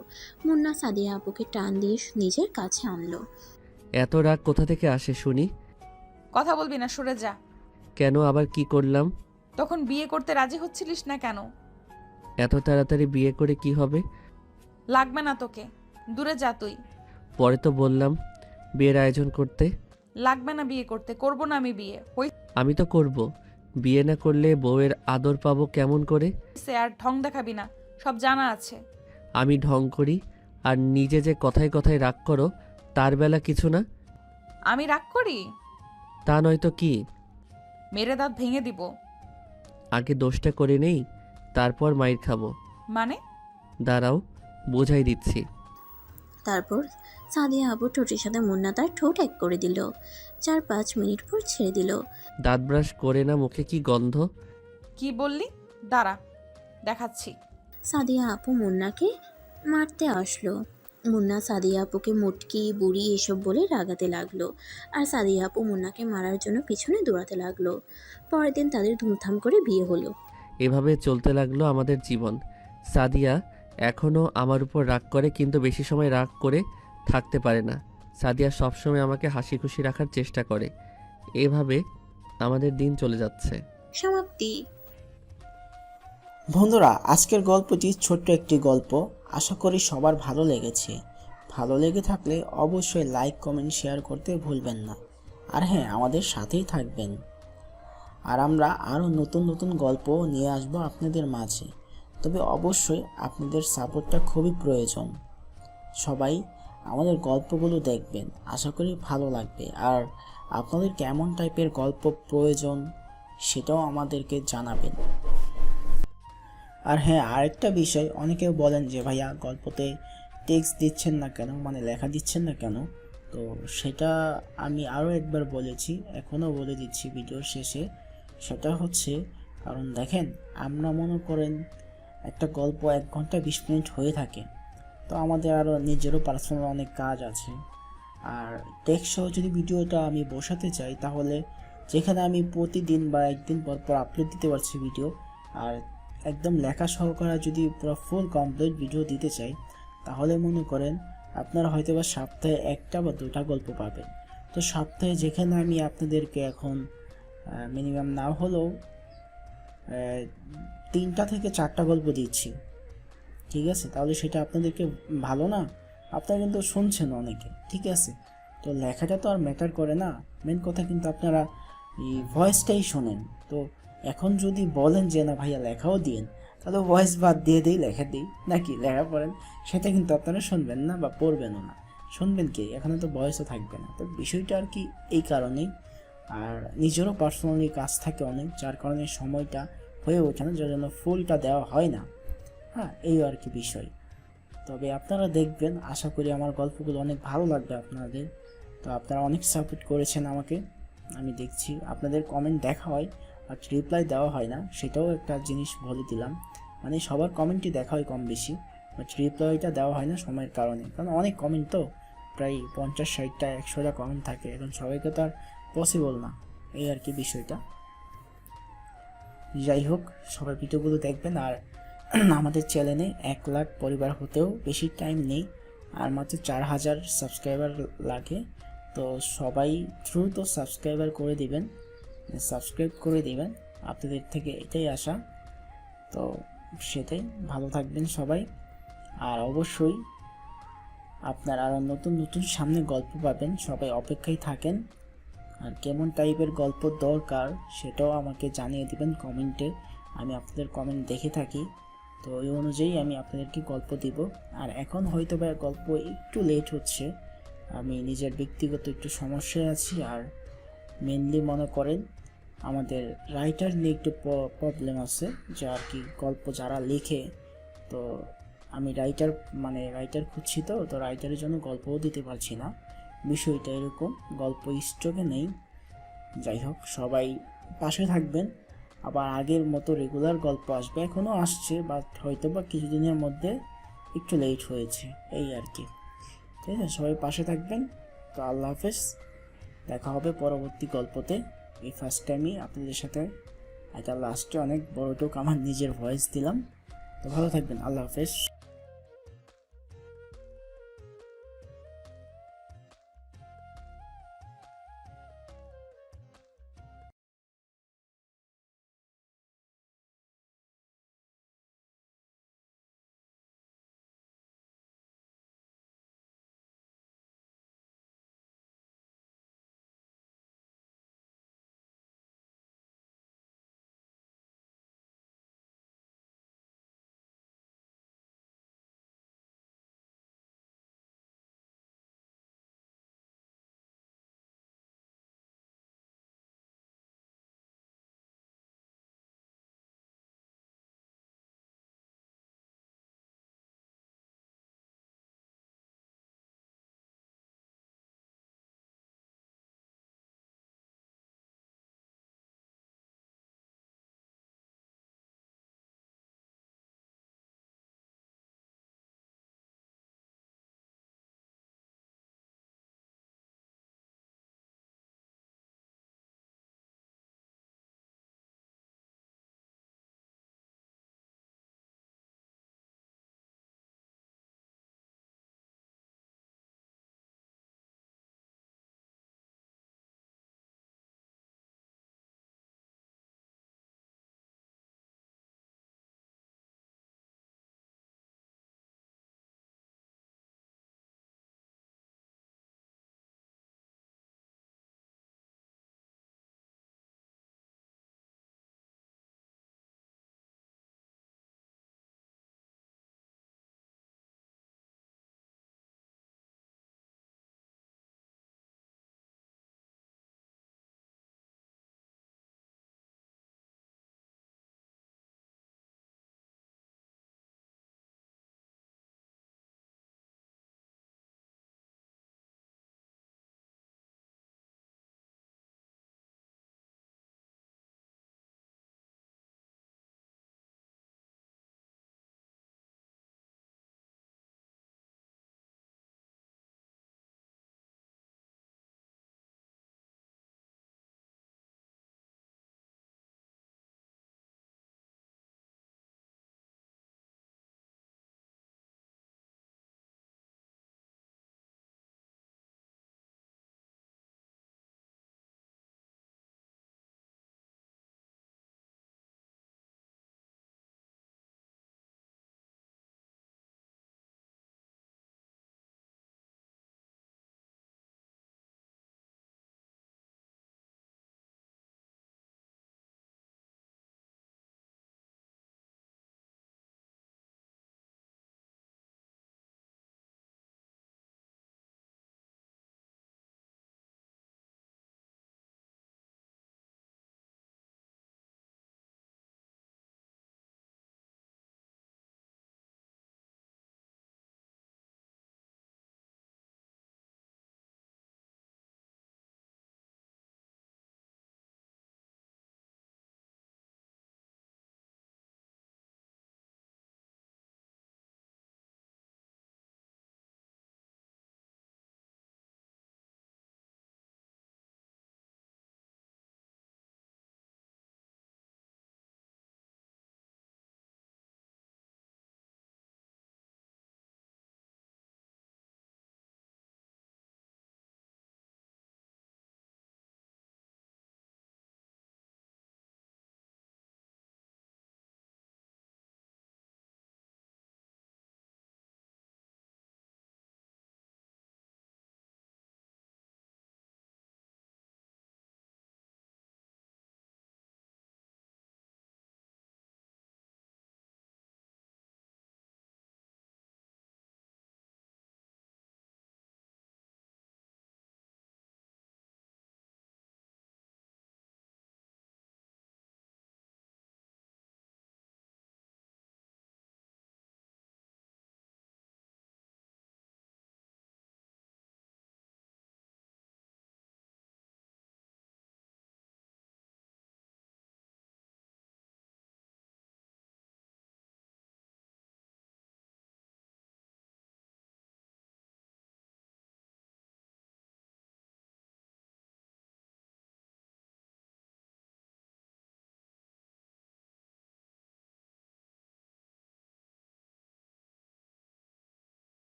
মুন্না সাদিয়া আপুকে টান দিয়ে নিজের কাছে আনলো। এত রাগ কোথা থেকে আসে শুনি? কথা বলবি না, সরে যা। কেন, আবার কি করলাম? তখন বিয়ে করতে রাজি হচ্ছিলিস না কেন? এত তাড়াতাড়ি বিয়ে করে কি হবে? লাগবে না তোকে, দূরে যা তুই। পরে তো বললাম বিয়ের আয়োজন করতে। লাগবে না বিয়ে করতে, করবো না আমি বিয়ে। আমি তো করব। বিয়ে না করলে বউয়ের আদর পাবো কেমন করে? হইছে, আর ঢং দেখাবি না, সব জানা আছে। আমি ঢং করি, আর নিজে যে কথায় কথায় রাগ করো তার বেলা কিছু না। আমি রাগ করি? তা নয়তো কি? মেরে দাঁত ভেঙে দিব। আগে দোষটা করে নেই, তারপর মাইর খাবো। মানে? দাঁড়াও, বোঝাই দিচ্ছি। তারপর সাদিয়া আপু ঠোঁটের সাথে মুন্না তার ঠোঁট এক করে দিল। 4-5 মিনিট পর ছেড়ে দিল। দাঁত ব্রাশ করে না, মুখে কি গন্ধ! কি বললি? দাঁড়া, দেখাচ্ছি। সাদিয়া আপু মুন্নাকে মারতে আসলো। মুন্না সাদিয়া আপুকে মুটকি বুড়ি এসব বলে রাগাতে লাগলো, আর সাদিয়া আপু মুন্নাকে মারার জন্য পিছনে দৌড়াতে লাগলো। পরের দিন তাদের ধুমধাম করে বিয়ে হলো। এভাবে চলতে লাগলো আমাদের জীবন। সাদিয়া এখনও আমার উপর রাগ করে, কিন্তু বেশি সময় রাগ করে থাকতে পারে না। সাদিয়া সবসময় আমাকে হাসি খুশি রাখার চেষ্টা করে। এভাবে আমাদের দিন চলে যাচ্ছে। সমাপ্তি। বন্ধুরা, আজকের গল্পটি ছোট্ট একটি গল্প। আশা করি সবার ভালো লেগেছে। ভালো লেগে থাকলে অবশ্যই লাইক কমেন্ট শেয়ার করতে ভুলবেন না। আর হ্যাঁ, আমাদের সাথেই থাকবেন। আর আমরা আরও নতুন নতুন গল্প নিয়ে আসবো আপনাদের মাঝে। তবে অবশ্যই আপনাদের সাপোর্টটা খুবই প্রয়োজন। সবাই আমাদের গল্পগুলো দেখবেন, আশা করি ভালো লাগবে। আর আপনাদের কেমন টাইপের গল্প প্রয়োজন সেটাও আমাদেরকে জানাবেন। আর হ্যাঁ, আরেকটা বিষয়, অনেকে বলেন যে ভাইয়া গল্পতে টেক্সট দিচ্ছেন না কেন, মানে লেখা দিচ্ছেন না কেন। তো সেটা আমি আরও একবার বলেছি, এখনও বলে দিচ্ছি ভিডিওর শেষে। সেটা হচ্ছে কারণ দেখেন, আমরা মনে করেন একটা গল্প 1 ঘন্টা 20 মিনিট হয়ে থাকে, তো আমাদের আরও নিজেরও পার্সোনাল অনেক কাজ আছে। আর টেক্সট সহ যদি ভিডিওটা আমি বসাতে চাই, তাহলে যেখানে আমি প্রতিদিন বা একদিন পর পর আপলোড দিতে পারছি ভিডিও, আর একদম লেখা সহকারে যদি পুরো ফুল কমপ্লিট ভিডিও দিতে চাই, তাহলে মনে করেন আপনারা হয়তো বা সপ্তাহে একটা বা দুটা গল্প পাবেন। তো সপ্তাহে যেখানে আমি আপনাদেরকে এখন মিনিমাম না হলেও 3টা থেকে 4টা গল্প দিচ্ছি, ঠিক আছে? তাহলে সেটা আপনাদেরকে ভালো না? আপনারা কিন্তু শুনছেন অনেকে, ঠিক আছে? তো লেখাটা তো আর ম্যাটার করে না, মেন কথা কিন্তু আপনারা এই ভয়েসটাই শোনেন। তো এখন যদি বলেন যে না ভাইয়া লেখাও দিন, তাহলে ভয়েস বাদ দিয়ে দিই, লেখা দিই, নাকি লেখা পড়েন, সেটা কিন্তু আপনারা শুনবেন না বা পড়বেনও না। শুনবেন কি, এখানে তো ভয়েসও থাকবে না। তো বিষয়টা আর কি এই কারণেই। আর নিজেরও পার্সোনালি কাজ থাকে অনেক, যার কারণে সময়টা হয়ে ওঠে না, যার জন্য ফুলটা দেওয়া হয় না। হ্যাঁ, এই আর কি বিষয়। তবে আপনারা দেখবেন, আশা করি আমার গল্পগুলো অনেক ভালো লাগবে আপনাদের। তো আপনারা অনেক সাপোর্ট করেছেন আমাকে, আমি দেখছি। আপনাদের কমেন্ট দেখা হয় বাট রিপ্লাই দেওয়া হয় না, সেটাও একটা জিনিস বলে দিলাম। মানে সবার কমেন্টই দেখা হয় কম বেশি, বাট রিপ্লাইটা দেওয়া হয় না সময়ের কারণে। কারণ অনেক কমেন্ট তো, প্রায় 50, 60টা 100টা কমেন্ট থাকে, এখন সবাইকে তো আর পসিবল না, এই আর কি বিষয়টা। যাই হোক, সবাই ভিডিওগুলো দেখবেন। আর আমাদের চ্যানেলে 1 লাখ পরিবার হতেও বেশি টাইম নেই, আর মাত্র 4000 সাবস্ক্রাইবার লাগে। তো সবাই দ্রুত সাবস্ক্রাইব করে দিবেন, আপনাদের থেকে এটাই আশা। তো সেটাই, ভালো থাকবেন সবাই। আর অবশ্যই আপনারা আরও নতুন নতুন সামনে গল্প পাবেন, সবাই অপেক্ষায় থাকেন। আর কেমন টাইপের গল্প দরকার সেটাও আমাকে জানিয়ে দিবেন কমেন্টে, আমি আপনাদের কমেন্ট দেখে থাকি। তো ওই অনুযায়ী আমি আপনাদেরকে গল্প দিব। আর এখন হয়তো বা গল্প একটু লেট হচ্ছে, আমি নিজের ব্যক্তিগত একটু সমস্যায় আছি। আর মেনলি মনে করেন আমাদের রাইটার নিয়ে একটু প্রবলেম আছে, যে আর কি গল্প যারা লেখে, তো আমি রাইটার খুঁজছি। তো রাইটারের জন্য গল্পও দিতে পারছি না, বিষয়টা এরকম, গল্প স্টকে নেই। যাই হোক, সবাই পাশে থাকবেন। আবার আগের মতো রেগুলার গল্প আসবে, এখনও আসছে, বাট হয়তো বা কিছুদিনের মধ্যে একটু লেট হয়েছে, এই আর কি। ঠিক আছে, সবাই পাশে থাকবেন। তো আল্লাহ হাফেজ, দেখা হবে পরবর্তী গল্পতে। এই ফার্স্ট টাইমই আপনাদের সাথে একটা লাস্টে অনেক বড় টুক আমার নিজের ভয়েস দিলাম। তো ভালো থাকবেন, আল্লাহ হাফেজ।